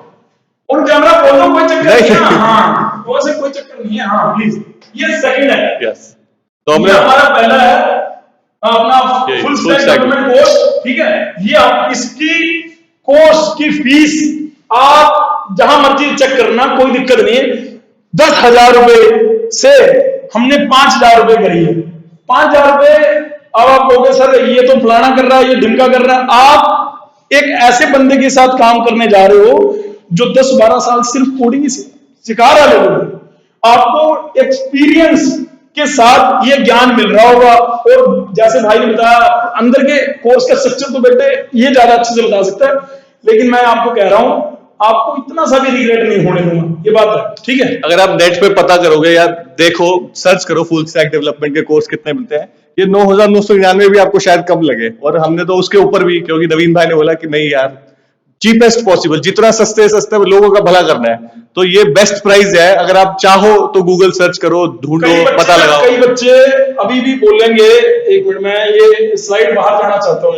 और कैमरा खोल दो, कोई चक्कर नहीं है, हाँ वैसे कोई चक्कर नहीं है, हाँ प्लीज। ये सेकंड है, यस, तो हमने हमारा पहला है अपना फुल स्टैक डेवलपमेंट कोर्स, ठीक है। ये आप इसकी कोर्स की फीस आप जहां मर्जी चेक करना, कोई दिक्कत नहीं है। 10,000 रुपए से हमने 5,000 रुपए करी है। 5,000 रुपए अब आप कहोगे सर ये तो फलाना कर रहा है, ये ढिमका कर रहा है। आप एक ऐसे बंदे के साथ काम करने जा रहे हो जो 10-12 साल सिर्फ कोडिंग ही सिखा रहा है लोगों को, आपको एक्सपीरियंस के साथ ये ज्ञान मिल रहा होगा। और जैसे भाई ने बताया अंदर के कोर्स का स्ट्रक्चर तो बेटे ये ज्यादा अच्छे से बता सकता है, लेकिन मैं आपको कह रहा हूं आपको इतना सा भी रिग्रेट नहीं होने दूंगा, ये बात है, ठीक है। अगर आप नेट पे पता करोगे या देखो, सर्च करो फुल स्टैक डेवलपमेंट के कोर्स कितने मिलते हैं, ये 9,999 भी आपको शायद कम लगे, और हमने तो उसके ऊपर भी, क्योंकि नवीन भाई ने बोला कि नहीं यार चीपेस्ट पॉसिबल, जितना सस्ते सस्ते लोगों का भला करना है, तो ये बेस्ट प्राइस है। अगर आप चाहो तो गूगल सर्च करो, ढूंढो, पता लगाओ। कई बच्चे अभी भी बोलेंगे, एक मिनट में ये स्लाइड बाहर जाना चाहता हूँ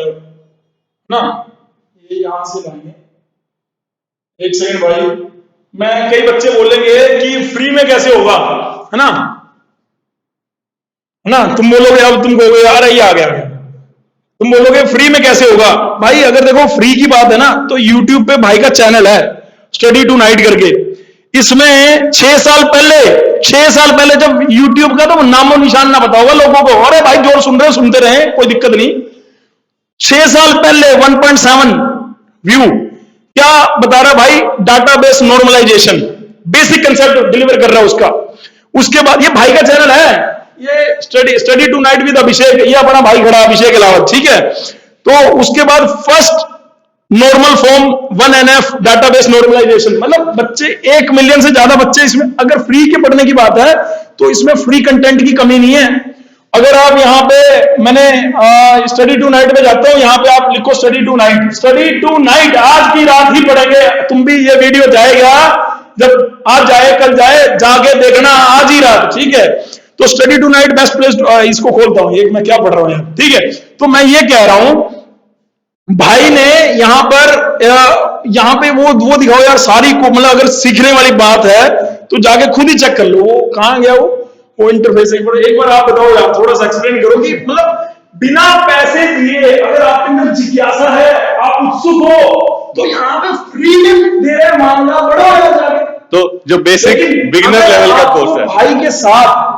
ना, ये यहां से लाएंगे, एक सेकंड भाई। मैं कई बच्चे बोलेंगे कि फ्री में कैसे होगा, है ना। है ना। तुम बोलोगे, अब तुम कहोगे यार ये आ गया, तुम बोलोगे फ्री में कैसे होगा। भाई अगर देखो फ्री की बात है ना, तो यूट्यूब पे भाई का चैनल है स्टडी टू नाइट करके। इसमें 6 साल पहले जब यूट्यूब का तो नामो निशान ना पता होगा लोगों को, अरे भाई जो सुन रहे हो सुनते रहे, कोई दिक्कत नहीं। 6 साल पहले 1.7 व्यू, क्या बता रहा भाई, database normalization, basic concept deliver कर रहा है उसका। उसके बाद ये भाई का चैनल है, ये स्टडी टू नाइट विद अभिषेक, ये अपना भाई खड़ा अभिषेक अलावत, ठीक है। तो उसके बाद first normal form 1NF database normalization, मतलब बच्चे 1 मिलियन से ज्यादा बच्चे इसमें, अगर फ्री के पढ़ने की बात है तो इसमें फ्री कंटेंट की कमी नहीं है। अगर आप यहाँ पे, मैंने स्टडी टू नाइट में जाता हूँ, यहाँ पे आप लिखो स्टडी टू नाइट, आज की रात ही पढ़ेंगे। तुम भी, ये वीडियो जाएगा जब, आज जाए कल जाए, जाके देखना आज ही रात, ठीक है। तो Study Tonight best place, इसको खोलता हूँ, एक मैं क्या पढ़ रहा हूँ, ठीक है। तो मैं ये कह रहा हूं, भाई ने यहाँ पे वो दिखाओ यार सारी को, मतलब अगर सीखने वाली बात है तो जाके खुद ही चेक कर लो, वो कहां गया वो इंटरफेस। एक बार आप बताओ यार, थोड़ा सा एक्सप्लेन करो कि मतलब बिना पैसे दिए, अगर आपके अंदर जिज्ञासा है, आप उत्सुक हो, तो यहाँ पे फ्री में दे रहे, मामला बड़ा हो जाएगा। तो जो बेसिक बिगिनर लेवल का कोर्स है, भाई के साथ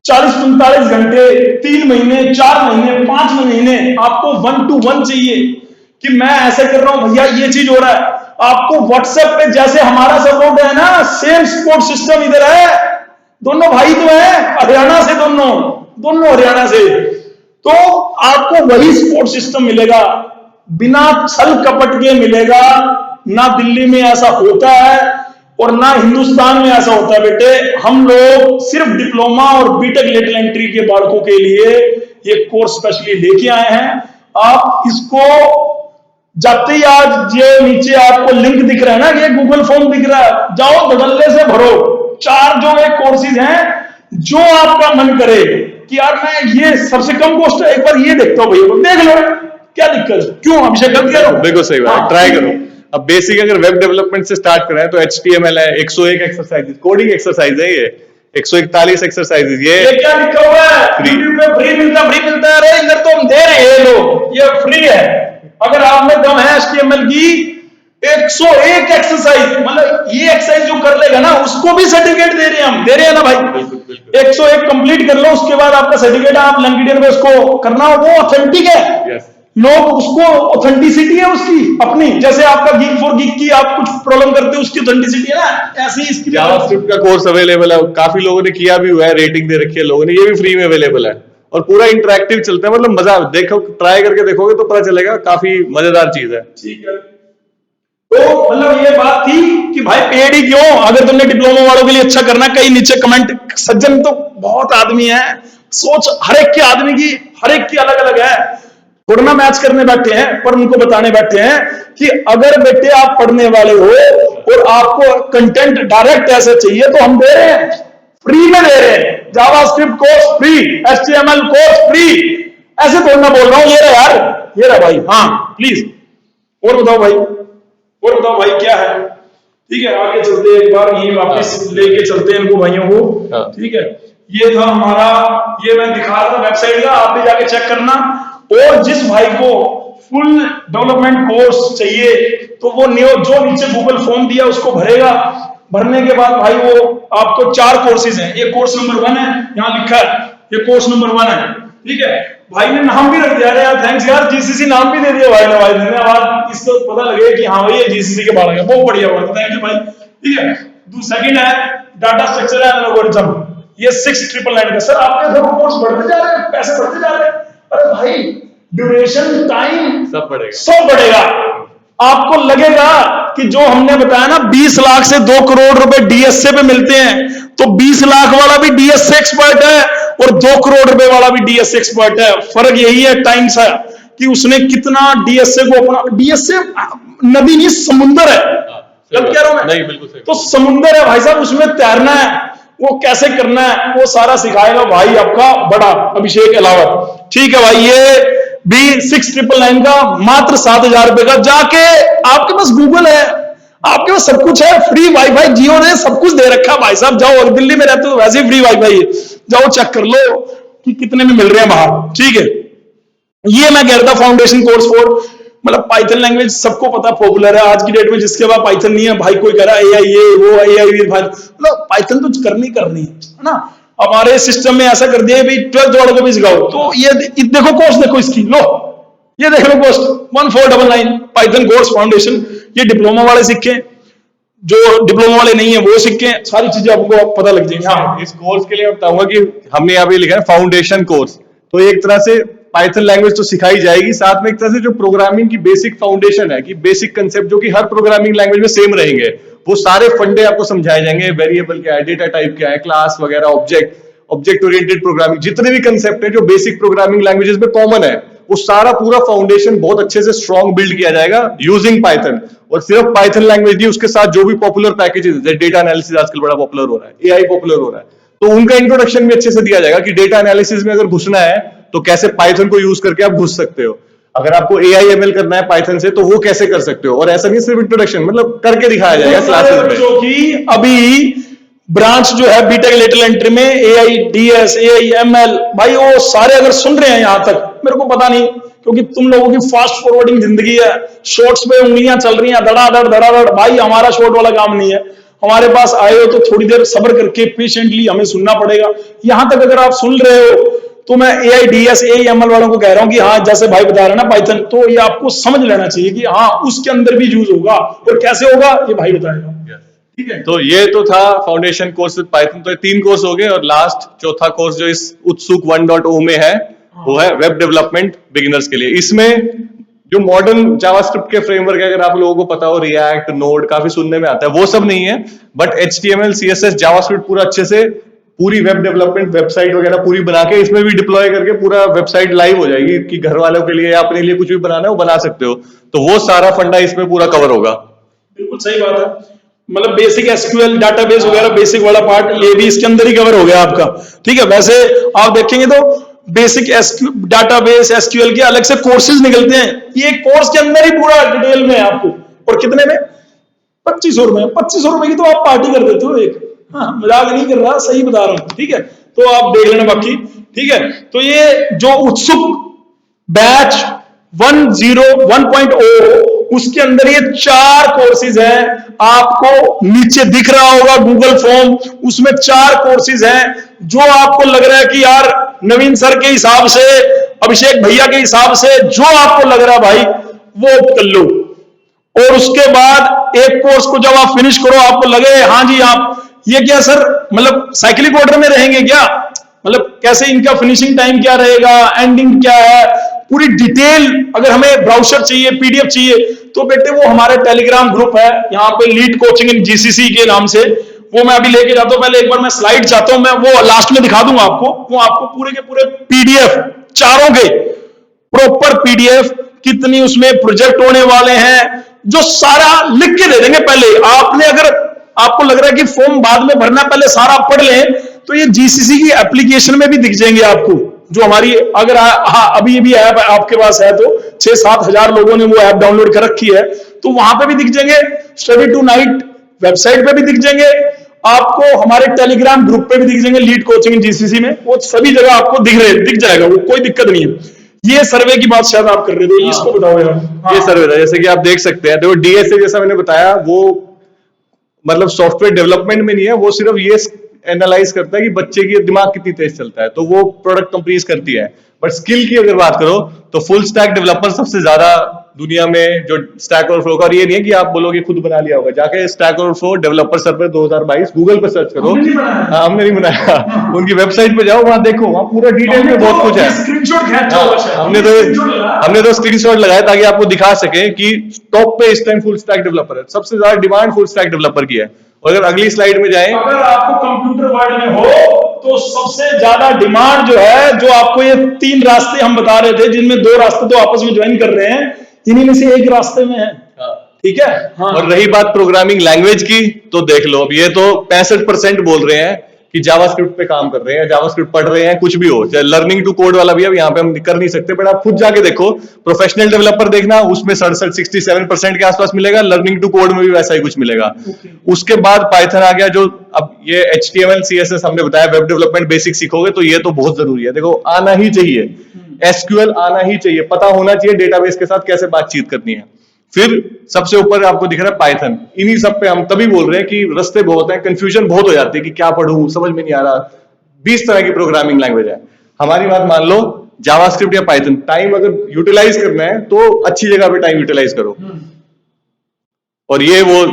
40-45 घंटे, 3 महीने, 4 महीने, 5 महीने आपको 1-to-1 चाहिए कि मैं ऐसे कर रहा हूं भैया, ये चीज हो रहा है। आपको व्हाट्सएप पे जैसे हमारा सपोर्ट है ना, सेम सपोर्ट सिस्टम इधर है। दोनों भाई तो है हरियाणा से, दोनों हरियाणा से, तो आपको वही सपोर्ट सिस्टम मिलेगा, बिना छल कपट के मिलेगा। ना दिल्ली में ऐसा होता है और ना हिंदुस्तान में ऐसा होता है बेटे। हम लोग सिर्फ डिप्लोमा और बीटेक लेटरल एंट्री के बालकों के लिए ये कोर्स स्पेशली लेके आए हैं। आप इसको जाते ही, आज ये नीचे आपको लिंक दिख रहा है ना, ये गूगल फॉर्म दिख रहा है, जाओ धड़ल्ले से भरो। 4 जो ये कोर्सेज हैं, जो आपका मन करे कि यार मैं ये सबसे कम कॉस्ट है, एक बार ये देखता हूं भैया, देख लो क्या दिक्कत, क्यों अभिषेक गलत कह रहा हूं? बिल्कुल सही बात, ट्राई करो। अब बेसिक अगर वेब डेवलपमेंट से स्टार्ट करें तो HTML है, 101 एक्सरसाइज, कोडिंग एक्सरसाइज है ये, 141 एक्सरसाइजेज। ये क्या लिखा हुआ है यूट्यूब पे, फ्री मिलता है। अरे इधर तो हम दे रहे हैं लोग, ये फ्री है। अगर आप में दम है HTML की 101 एक्सरसाइज, मतलब ये एक्सरसाइज जो कर लेगा ना, उसको भी सर्टिफिकेट दे रहे हैं ना भाई। 101 कंप्लीट कर लो, उसके बाद आपका सर्टिफिकेट, आप लिंक्डइन पे उसको करना, वो ऑथेंटिक है। लोग उसको, ऑथेंटिसिटी है उसकी अपनी, जैसे आपका गीक फॉर गीक की आप कुछ प्रॉब्लम करते हो, उसकी ऑथेंटिसिटी है ना, ऐसी इसकी जावास्क्रिप्ट का कोर्स अवेलेबल है, काफी लोगों ने किया भी हुआ है, रेटिंग दे रखी है लोगों ने, ये भी फ्री में अवेलेबल है और पूरा इंटरैक्टिव चलता है। मतलब मजा, देखो ट्राई करके देखोगे तो पता चलेगा, काफी मजेदार चीज है। ठीक है, तो मतलब ये बात थी कि भाई पेड ही क्यों, अगर तुमने डिप्लोमा वालों के लिए अच्छा करना, कई नीचे कमेंट, सज्जन तो बहुत आदमी है, सोच हर एक की अलग अलग है। थोड़ा ना मैच करने बैठे हैं, पर उनको बताने बैठे हैं कि अगर बेटे आप पढ़ने वाले हो और आपको कंटेंट डायरेक्ट ऐसे चाहिए, तो हम दे रहे हैं, फ्री में दे रहे हैं। JavaScript course free, HTML course free, ऐसे थोड़ा ना बोल रहा हूं। ये रहा यार, ये रहा भाई, हाँ प्लीज और बताओ भाई क्या है। ठीक है, आगे चलते एक बार, ये वापस लेके चलते हैं इनको भाइयों को। ठीक है, ये था हमारा, ये मैं दिखा रहा था वेबसाइट का, आप भी जाके चेक करना। और जिस भाई को फुल डेवलपमेंट कोर्स चाहिए, तो वो जो नीचे गूगल फॉर्म दिया उसको भरेगा। भरने के बाद भाई वो आपको 4 कोर्सेज हैं, ये कोर्स नंबर 1 है, यहाँ लिखा है ये कोर्स नंबर 1 है। ठीक है, भाई ने नाम भी रख दिया यार, थैंक्स यार, GCC नाम भी दे दिया भाई ने, धन्यवाद, इसको पता लगे कि हाँ भाई ये GCC के बारे में, बहुत बढ़िया बात, थैंक यू भाई। ठीक है, सेकंड है डाटा स्ट्रक्चर एंड एल्गोरिथम, ये 6,999 का। सर आपके सब कोर्स बढ़ते जा रहे हैं, पैसे बढ़ते जा रहे हैं। अरे भाई ड्यूरेशन, टाइम सब बढ़ेगा। आपको लगेगा कि जो हमने बताया ना 20 लाख से 2 करोड़ रुपए DSA पे मिलते हैं, तो 20 लाख वाला भी DSA एक्सपर्ट है और 2 करोड़ रुपए वाला भी DSA एक्सपर्ट है। फर्क यही है टाइम सा, कि उसने कितना DSA को अपना, DSA नदी नहीं समुंदर है, गलत कह रहा हूं मैं? नहीं, बिल्कुल सही। तो समुंदर है भाई साहब, उसमें तैरना है, वो कैसे करना है वो सारा सिखाएगा भाई आपका बड़ा अभिषेक अलावत। ठीक है भाई, ये भी 6,999 का, मात्र 7,000 रुपए का। जाके आपके पास गूगल है, आपके पास सब कुछ है, फ्री वाईफाई जियो ने सब कुछ दे रखा भाई साहब। जाओ, दिल्ली में रहते हो तो वैसे ही फ्री वाईफाई है, जाओ चेक कर लो। कि कितने में मिल रहे हैं बाहर, ठीक है। ये मैं कह रहा था फाउंडेशन कोर्स फॉर, मतलब पाइथन लैंग्वेज सबको पता पॉपुलर है आज की डेट में, जिसके बाद पाइथन नहीं है भाई कोई कह रहा है एआई ये वो एआई, मतलब पाइथन तो करनी है ना। हमारे सिस्टम में ऐसा कर दिया भाई 12th वालों को भी सिखाओ, तो ये देखो कोर्स, देखो इसकी, लो ये देख लो कोर्स 1499 पाइथन कोर्स फाउंडेशन, ये डिप्लोमा वाले सीखे, जो डिप्लोमा वाले नहीं है वो सीखे, सारी चीजें आपको पता लग जाएंगी। हाँ, इस कोर्स के लिए मैं बताऊंगा कि हमने यहाँ पे लिखा है फाउंडेशन कोर्स, तो एक तरह से पाइथन लैंग्वेज तो सिखाई जाएगी, साथ में एक तरह से जो प्रोग्रामिंग की बेसिक फाउंडेशन है, कि बेसिक कंसेप्ट जो कि हर प्रोग्रामिंग लैंग्वेज में सेम रहेंगे, वो सारे फंडे आपको समझाए जाएंगे। वेरिएबल क्या है, डेटा टाइप क्या है, क्लास वगैरह, ऑब्जेक्ट ओरिएंटेड प्रोग्रामिंग, जितने भी कंसेप्ट है जो बेसिक प्रोग्रामिंग लैंग्वेजेस में कॉमन है, वो सारा पूरा फाउंडेशन बहुत अच्छे से स्ट्रॉन्ग बिल्ड किया जाएगा यूजिंग पाइथन। और सिर्फ पाइथन लैंग्वेज नहीं, उसके साथ जो भी पॉपुलर पैकेजेस, जैसे डेटा एनालिसिस आजकल बड़ा पॉपुलर हो रहा है, एआई पॉपुलर हो रहा है, तो उनका इंट्रोडक्शन भी अच्छे से दिया जाएगा कि डेटा एनालिसिस में अगर घुसना है तो कैसे पाइथन को यूज करके आप घुस सकते हो, अगर आपको एआई एमएल करना है पाइथन से तो वो कैसे कर सकते हो। और ऐसा नहीं सिर्फ इंट्रोडक्शन, मतलब करके दिखाया जाएगा क्लासेस में। जो कि अभी ब्रांच जो है बीटेक लेटरल एंट्री में एआई डीएस एआई एमएल, भाई वो सारे अगर सुन रहे हैं यहां तक, मेरे को पता नहीं, क्योंकि तुम लोगों की फास्ट फॉरवर्डिंग जिंदगी है, शॉर्ट्स पे उंगलियां चल रही हैं धड़ाधड़, भाई हमारा शॉर्ट वाला काम नहीं है। हमारे पास आए हो तो थोड़ी देर सब्र करके पेशेंटली हमें सुनना पड़ेगा। यहां तक अगर आप सुन रहे हो तो मैं एआई डीएस एआई एमएल वालों को कह रहा हूं कि हाँ, जैसे भाई बता रहे हैं ना पाइथन, तो ये आपको समझ लेना चाहिए कि हाँ उसके अंदर भी यूज होगा, और कैसे होगा ये भाई बताएगा। ठीक है, तो ये तो था फाउंडेशन कोर्स विद पाइथन, तो ये 3 कोर्स हो गए, और लास्ट चौथा कोर्स जो इस उत्सुक 1.0 में है वो है वेब डेवलपमेंट बिगिनर्स के लिए। इसमें जो मॉडर्न जावास्क्रिप्ट के फ्रेमवर्क है, अगर आप लोगों को पता हो, रिएक्ट, नोड, काफी सुनने में आता है, वो सब नहीं है, बट HTML CSS जावास्क्रिप्ट पूरा अच्छे से पूरी वेब डेवलपमेंट वेबसाइट वगैरह पूरी बना के इसमें भी डिप्लॉय करके पूरा वेबसाइट लाइव हो जाएगी, कि घर वालों के लिए या अपने लिए कुछ भी बनाना है वो बना सकते हो। तो वो सारा फंडा इसमें पूरा कवर होगा। बिल्कुल सही बात है, मतलब बेसिक एसक्यूएल डाटाबेस वगैरह बेसिक वाला पार्ट ये भी इसके अंदर ही कवर हो गया आपका। ठीक है, वैसे आप देखेंगे तो बेसिक डाटाबेस एसक्यूएल के अलग से कोर्सेज निकलते हैं, ये कोर्स के अंदर ही पूरा डिटेल में है आपको। और कितने में? 2500 रुपए। 2500 रुपए की तो आप पार्टी कर देते हो एक, हाँ मजाक नहीं कर रहा, सही बता रहा हूं। ठीक है, तो आप देख लेना बाकी। ठीक है, तो ये जो उत्सुक बैच 1.0 उसके अंदर ये 4 कोर्सेज हैं, आपको नीचे दिख रहा होगा गूगल फॉर्म, उसमें 4 कोर्सेज हैं। जो आपको लग रहा है कि यार नवीन सर के हिसाब से, अभिषेक भैया के हिसाब से जो आपको लग रहा है भाई वो कर लो, और उसके बाद एक कोर्स को जब आप फिनिश करो आपको लगे हाँ जी आप ये क्या सर, मतलब साइक्लिक ऑर्डर में रहेंगे क्या, मतलब कैसे इनका फिनिशिंग टाइम क्या रहेगा, एंडिंग क्या है, पूरी डिटेल अगर हमें ब्राउजर चाहिए, पीडीएफ चाहिए, तो बेटे वो हमारे टेलीग्राम ग्रुप है यहाँ पे लीड कोचिंग इन जीसीसी के नाम से, वो मैं अभी लेके जाता हूँ। पहले एक बार मैं स्लाइड चाहता हूँ, मैं वो लास्ट में दिखा दूंगा आपको, वो आपको पूरे के पूरे पीडीएफ चारों के प्रॉपर पीडीएफ, कितनी उसमें प्रोजेक्ट होने वाले हैं, जो सारा लिख के दे देंगे। पहले आपने, अगर आपको लग रहा है कि फॉर्म बाद में भरना, पहले सारा पढ़ लें, तो ये जीसीसी की एप्लीकेशन में भी दिख जाएंगे आपको, जो हमारी अगर हाँ अभी भी ऐप आपके पास है तो 6-7 हजार लोगों ने वो ऐप डाउनलोड कर रखी है, तो वहां पे भी दिख जाएंगे, स्टडी टू नाइट वेबसाइट पे भी दिख जाएंगे आपको, हमारे टेलीग्राम ग्रुप पे भी दिख जाएंगे लीड कोचिंग जीसीसी में, वो सभी जगह आपको दिख जाएगा, वो कोई दिक्कत नहीं है। ये सर्वे की बात शायद आप कर रहे थे, इसको बताओ यार। ये सर्वे था, जैसे कि आप देख सकते हैं, देखो डीएसए जैसा मैंने बताया, वो मतलब सॉफ्टवेयर डेवलपमेंट में नहीं है, वो सिर्फ ये एनालाइज करता है कि बच्चे की दिमाग कितनी तेज चलता है, तो वो प्रोडक्ट कंपनीज करती है। बट स्किल की अगर बात करो तो फुल स्टैक डेवलपर सबसे ज्यादा दुनिया में जो स्टैक ओवरफ्लो का, और ये नहीं है कि आप बोलोगे खुद बना लिया होगा, जाके stack overflow developer server 2022 Google पर सर्च करो। हमने नहीं बनाया, उनकी वेबसाइट पे जाओ, वहां देखो, वहां पूरा डिटेल में बहुत कुछ है। हमने तो स्क्रीनशॉट लगाया ताकि आपको दिखा सके कि टॉप पे इस टाइम फुल स्टैक डेवलपर है, सबसे ज्यादा डिमांड फुल स्टैक डेवलपर की है। और अगर अगली स्लाइड में जाएं, अगर आपको कंप्यूटर वर्ल्ड में हो तो सबसे ज्यादा डिमांड जो है, जो आपको ये 3 रास्ते हम बता रहे थे, जिनमें 2 रास्ते तो आपस में ज्वाइन कर रहे हैं, इन्हीं में से एक रास्ते में है। ठीक है, हाँ। और रही बात प्रोग्रामिंग लैंग्वेज की, तो देख लो, अब ये तो 65% बोल रहे हैं कि जावास्क्रिप्ट पे काम कर रहे हैं, जावास्क्रिप्ट पढ़ रहे हैं, कुछ भी हो, चाहे लर्निंग टू कोड वाला भी अब यहाँ पे हम कर नहीं सकते, बट आप खुद जाके देखो, प्रोफेशनल डेवलपर देखना, उसमें 67% के आसपास मिलेगा, लर्निंग टू कोड में भी वैसा ही कुछ मिलेगा। उसके बाद पाइथन आ गया, जो अब ये HTML CSS हमने बताया, वेब डेवलपमेंट बेसिक सीखोगे तो ये तो बहुत जरूरी है, देखो आना ही चाहिए, SQL आना ही चाहिए, पता होना चाहिए डेटाबेस के साथ कैसे बातचीत करनी है। फिर सबसे ऊपर आपको दिख रहा है पाइथन, इन्हीं सब पे हम तभी बोल रहे हैं कि रास्ते बहुत हैं, कंफ्यूजन बहुत हो जाती है कि क्या पढूं, समझ में नहीं आ रहा, 20 तरह की प्रोग्रामिंग लैंग्वेज है। हमारी बात मान लो, जावास्क्रिप्ट या पाइथन, टाइम अगर यूटिलाइज करना है तो अच्छी जगह पे टाइम यूटिलाइज करो। और ये वो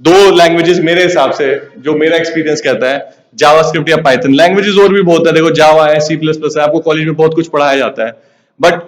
दो लैंग्वेजेस मेरे हिसाब से, जो मेरा एक्सपीरियंस कहता है, जावास्क्रिप्ट या पाइथन। लैंग्वेजेस और भी बहुत है, देखो जावा है, C++ है, आपको कॉलेज में बहुत कुछ पढ़ाया जाता है, बट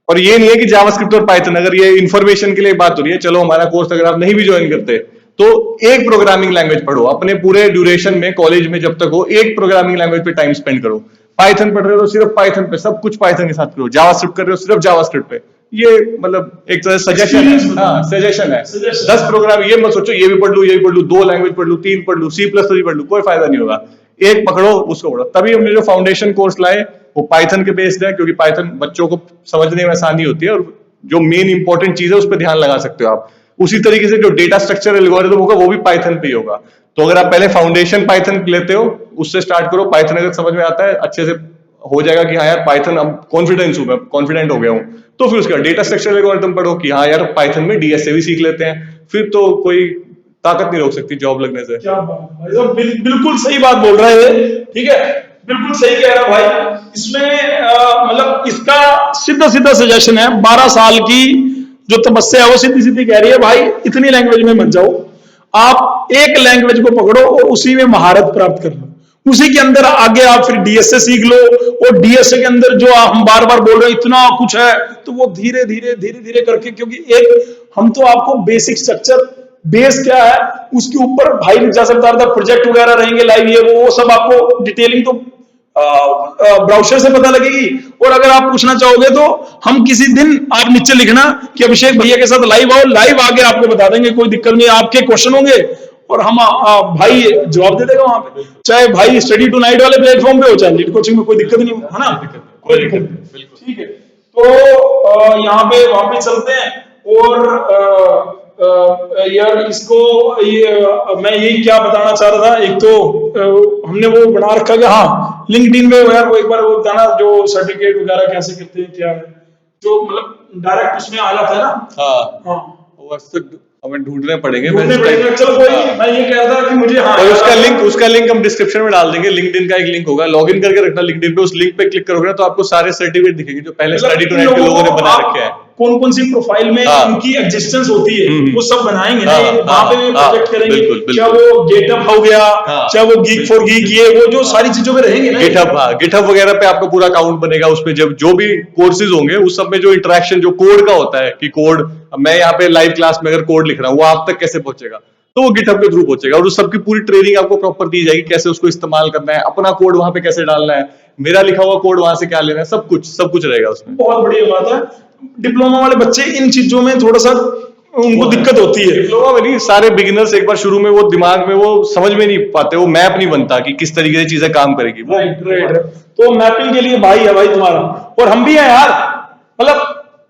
और ये नहीं है कि जावास्क्रिप्ट और पाइथन, अगर ये इन्फॉर्मेशन के लिए बात हो रही है, चलो हमारा कोर्स अगर आप नहीं भी ज्वाइन करते तो एक प्रोग्रामिंग लैंग्वेज पढ़ो, अपने पूरे ड्यूरेशन में कॉलेज में जब तक हो एक प्रोग्रामिंग लैंग्वेज पे टाइम स्पेंड करो। पाइथन पढ़ रहे हो तो सिर्फ पाइथन पे, सब कुछ पाइथन के साथ करो, जावास्क्रिप्ट कर रहे हो सिर्फ जावास्क्रिप्ट पे। ये मतलब एक तरह से सजेशन है, हाँ सजेशन है। 10 प्रोग्राम, ये मत सोचो ये भी पढ़ लूं, ये भी पढ़ लूं, 2 लैंग्वेज पढ़ लूं, 3 पढ़ लूं, C++ भी पढ़ लूं, कोई फायदा नहीं होगा। एक पकड़ो, उसको पढ़ो। तभी हमने जो फाउंडेशन कोर्स लाए वो पाइथन के बेस्ड है, क्योंकि पाइथन बच्चों को समझने में आसानी होती है, और जो मेन इंपॉर्टेंट चीज है उस पर ध्यान लगा सकते हो आप। उसी तरीके से जो डेटा स्ट्रक्चर एल्गोरिथम होगा वो भी पाइथन पे ही होगा। तो अगर आप पहले फाउंडेशन पाइथन लेते हो, उससे स्टार्ट करो, पाइथन अगर समझ में आता है, अच्छे से हो जाएगा कि हाँ यार पाइथन अब कॉन्फिडेंस हूं मैं, कॉन्फिडेंट हो गया हूं, तो फिर उसका डेटा स्ट्रक्चर एल्गोरिथम पढ़ो कि हाँ यार पाइथन में DSA भी सीख लेते हैं, फिर तो कोई ताकत नहीं रोक सकती जॉब लगने से। क्या बात भाई साहब, बिल्कुल सही बात बोल रहे हैं, ठीक है, बिल्कुल सही कह रहा भाई। इसमें मतलब इसका सीधा सीधा सजेशन है, 12 साल की जो तपस्या है वो सीधी सीधी कह रही है भाई, इतनी लैंग्वेज में मत जाओ, आप एक लैंग्वेज को पकड़ो और उसी में महारत प्राप्त कर लो, उसी के अंदर आगे आप फिर DSA सीख लो, और DSA के अंदर जो हम बार बार बोल रहे हैं इतना कुछ है, तो वो धीरे धीरे करके, क्योंकि एक हम तो आपको बेसिक स्ट्रक्चर, बेस क्या है उसके ऊपर भाई जैसे बता रहा था, प्रोजेक्ट वगैरह रहेंगे लाइव, ये वो सब आपको डिटेलिंग तो ब्राउजर से पता लगेगी। और अगर आप पूछना चाहोगे तो हम किसी दिन, आप नीचे लिखना कि अभिषेक भैया के साथ लाइव आओ, लाइव आगे आपको बता देंगे, कोई दिक्कत नहीं, आपके क्वेश्चन होंगे और हम भाई जवाब दे देगा वहां पे, चाहे भाई स्टडी टू नाइट वाले प्लेटफॉर्म पे हो, चाहे लीड कोचिंग में, कोई दिक्कत नहीं है ना, कोई दिक्कत नहीं, ठीक है। तो यहाँ पे वापस चलते हैं, और यार इसको मैं यही क्या बताना चाह रहा था, एक तो हमने वो बना रखा है, हाँ लिंक्डइन में यार वो एक बार वो बताना, जो सर्टिफिकेट वगैरह कैसे करते हैं, क्या है, जो मतलब डायरेक्ट उसमें आ जाता है ना। हाँ हमें ढूंढने पड़ेंगे, चलो कोई नहीं, मैं ये कह रहा था कि मुझे, हाँ और उसका लिंक हम डिस्क्रिप्शन में डाल देंगे। लिंक्डइन का एक लिंक होगा, लॉगिन करके रखना लिंक्डइन पे, उस लिंक पे क्लिक करोगे तो आपको सारे सर्टिफिकेट दिखेंगे जो पहले स्टडी टू नाइट के लोगों ने बना रखे हैं, कौन कौन सी प्रोफाइल में उनकी एग्जिस्टेंस होती है, वो सब बनाएंगे ना, वहां पे प्रोजेक्ट करेंगे, चाहे वो गेटअप हो गया, चाहे वो गीक फॉर गीक, ये वो जो सारी चीजों में रहेंगे ना, गिटहब वगैरह पे आपका पूरा अकाउंट बनेगा, उसमें जब जो भी कोर्सेज होंगे उस सब में जो इंटरेक्शन जो कोड का होता है, कि कोड मैं यहाँ पे लाइव क्लास में अगर कोड लिख रहा हूँ वो आप तक कैसे पहुंचेगा, तो वो गिटहब के थ्रू पहुंचेगा, और उस सबकी पूरी ट्रेनिंग आपको प्रॉपर दी जाएगी, कैसे उसको इस्तेमाल करना है, अपना कोड वहां पे कैसे डालना है, मेरा लिखा हुआ कोड वहां से क्या लेना है, सब कुछ रहेगा उसमें। बहुत बढ़िया बात है। डिप्लोमा वाले बच्चे इन चीजों में थोड़ा सा उनको दिक्कत होती है, डिप्लोमा में नहीं, सारे बिगिनर्स एक बार शुरू में वो दिमाग में वो समझ में नहीं पाते, वो मैप नहीं बनता कि किस तरीके से चीजें काम करेगी। राइट। तो मैपिंग के लिए भाई है भाई तुम्हारा, और हम भी हैं यार,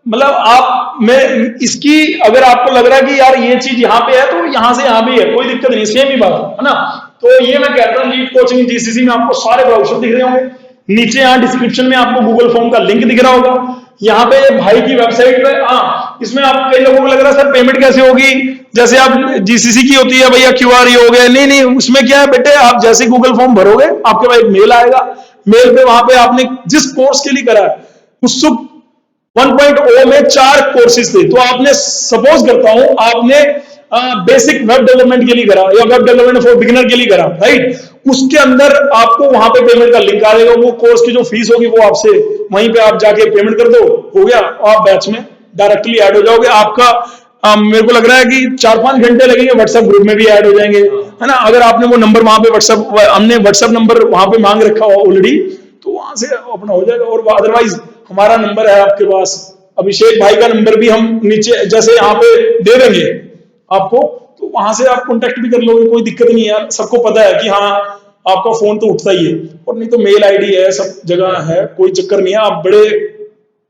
मतलब आप में इसकी, अगर आपको लग रहा है कि यार ये चीज यहाँ पे है तो यहाँ से यहाँ भी है, कोई दिक्कत नहीं, सेम ही बात है ना। तो ये मैं कहता हूँ, लीड कोचिंग GCC में आपको सारे ब्राउजर दिख रहे होंगे, नीचे यहाँ डिस्क्रिप्शन में आपको गूगल फॉर्म का लिंक दिख रहा होगा, यहाँ पे भाई की वेबसाइट पे, हाँ इसमें आप, कई लोगों को लग रहा है सर पेमेंट कैसे होगी, जैसे आप GCC की होती है भैया QR हो गया, नहीं, उसमें क्या है बेटे, आप जैसे गूगल फॉर्म भरोगे आपके पास एक मेल आएगा, मेल पे वहां पे आपने जिस कोर्स के लिए करा है उस 1.0 में 4 कोर्सेज थे, तो आपने, सपोज करता हूं आपने बेसिक वेब डेवलपमेंट के लिए करा या वेब डेवलपमेंट फॉर बिगिनर के लिए करा, राइट, उसके अंदर आपको वहां पे पेमेंट का लिंक आ जाएगा, वो कोर्स की जो फीस होगी वो आपसे वहीं पे आप जाके पेमेंट कर दो, हो गया, आप बैच में डायरेक्टली ऐड हो जाओगे। आपका मेरे को लग रहा है कि 4-5 घंटे लगेंगे, व्हाट्सएप ग्रुप में भी ऐड हो जाएंगे, है ना, अगर आपने वो नंबर वहां पे हमने व्हाट्सएप नंबर वहां पे मांग रखा हो ऑलरेडी, तो वहां से अपना हो जाएगा। और अदरवाइज हमारा नंबर है आपके पास, अभिषेक भाई का नंबर भी हम नीचे जैसे यहाँ पे दे देंगे आपको, तो वहां से आप कांटेक्ट भी कर लोगे, कोई दिक्कत नहीं है यार, सबको पता है कि हाँ आपका फोन तो उठता ही है, और नहीं तो मेल आईडी है, सब जगह है, कोई चक्कर नहीं है। आप बड़े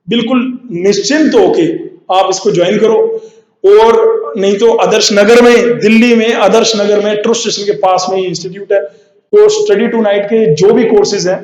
बिल्कुल निश्चिंत होके आप इसको ज्वाइन करो। और नहीं तो आदर्श नगर में, दिल्ली में आदर्श नगर में ट्रुथ स्टेशन के पास में इंस्टीट्यूट है, तो स्टडी टू नाइट के जो भी कोर्सेज हैं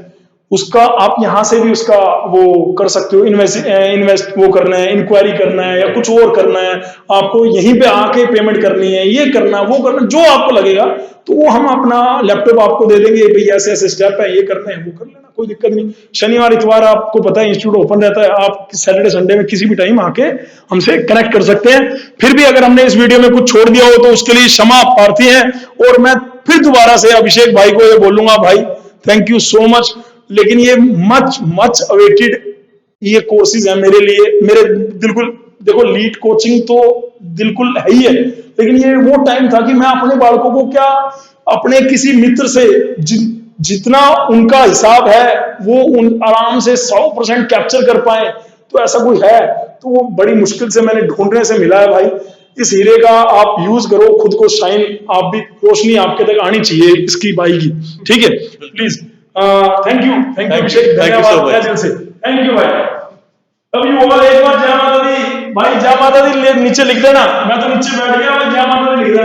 उसका आप यहां से भी उसका वो कर सकते हो। इन्वेस्ट वो करना है, इंक्वायरी करना है, या कुछ और करना है, आपको यहीं पे आके पेमेंट करनी है, ये करना वो करना, जो आपको लगेगा तो वो हम अपना लैपटॉप आपको दे देंगे, भैया ऐसे ऐसे स्टेप है, ये करना है, वो कर लेना, कोई दिक्कत नहीं। शनिवार इतवार आपको पता है इंस्टीट्यूट ओपन रहता है, आप सैटरडे संडे में किसी भी टाइम आके हमसे कनेक्ट कर सकते हैं। फिर भी अगर हमने इस वीडियो में कुछ छोड़ दिया हो तो उसके लिए क्षमा प्रार्थी है। और मैं फिर दोबारा से अभिषेक भाई को ये बोलूंगा, भाई थैंक यू सो मच। लेकिन ये मच मच अवेटेड ये कोर्सेज है मेरे लिए, मेरे बिल्कुल देखो लीड कोचिंग तो बिल्कुल है ही है, लेकिन ये वो टाइम था कि मैं अपने बालकों को क्या अपने किसी मित्र से जितना उनका हिसाब है वो उन आराम से 100% कैप्चर कर पाए, तो ऐसा कोई है तो वो बड़ी मुश्किल से मैंने ढूंढने से मिला है भाई। इस हीरे का आप यूज करो, खुद को शाइन, आप भी रोशनी आपके तक आनी चाहिए इसकी भाई की, ठीक है प्लीज। थैंक यू अभिषेक, धन्यवाद दिल से, थैंक यू भाई। अब यू ऑल एक बार जय माता दी भाई, जय माता दी नीचे लिख देना, मैं तो नीचे बैठ गया, जय माता दी लिख देना।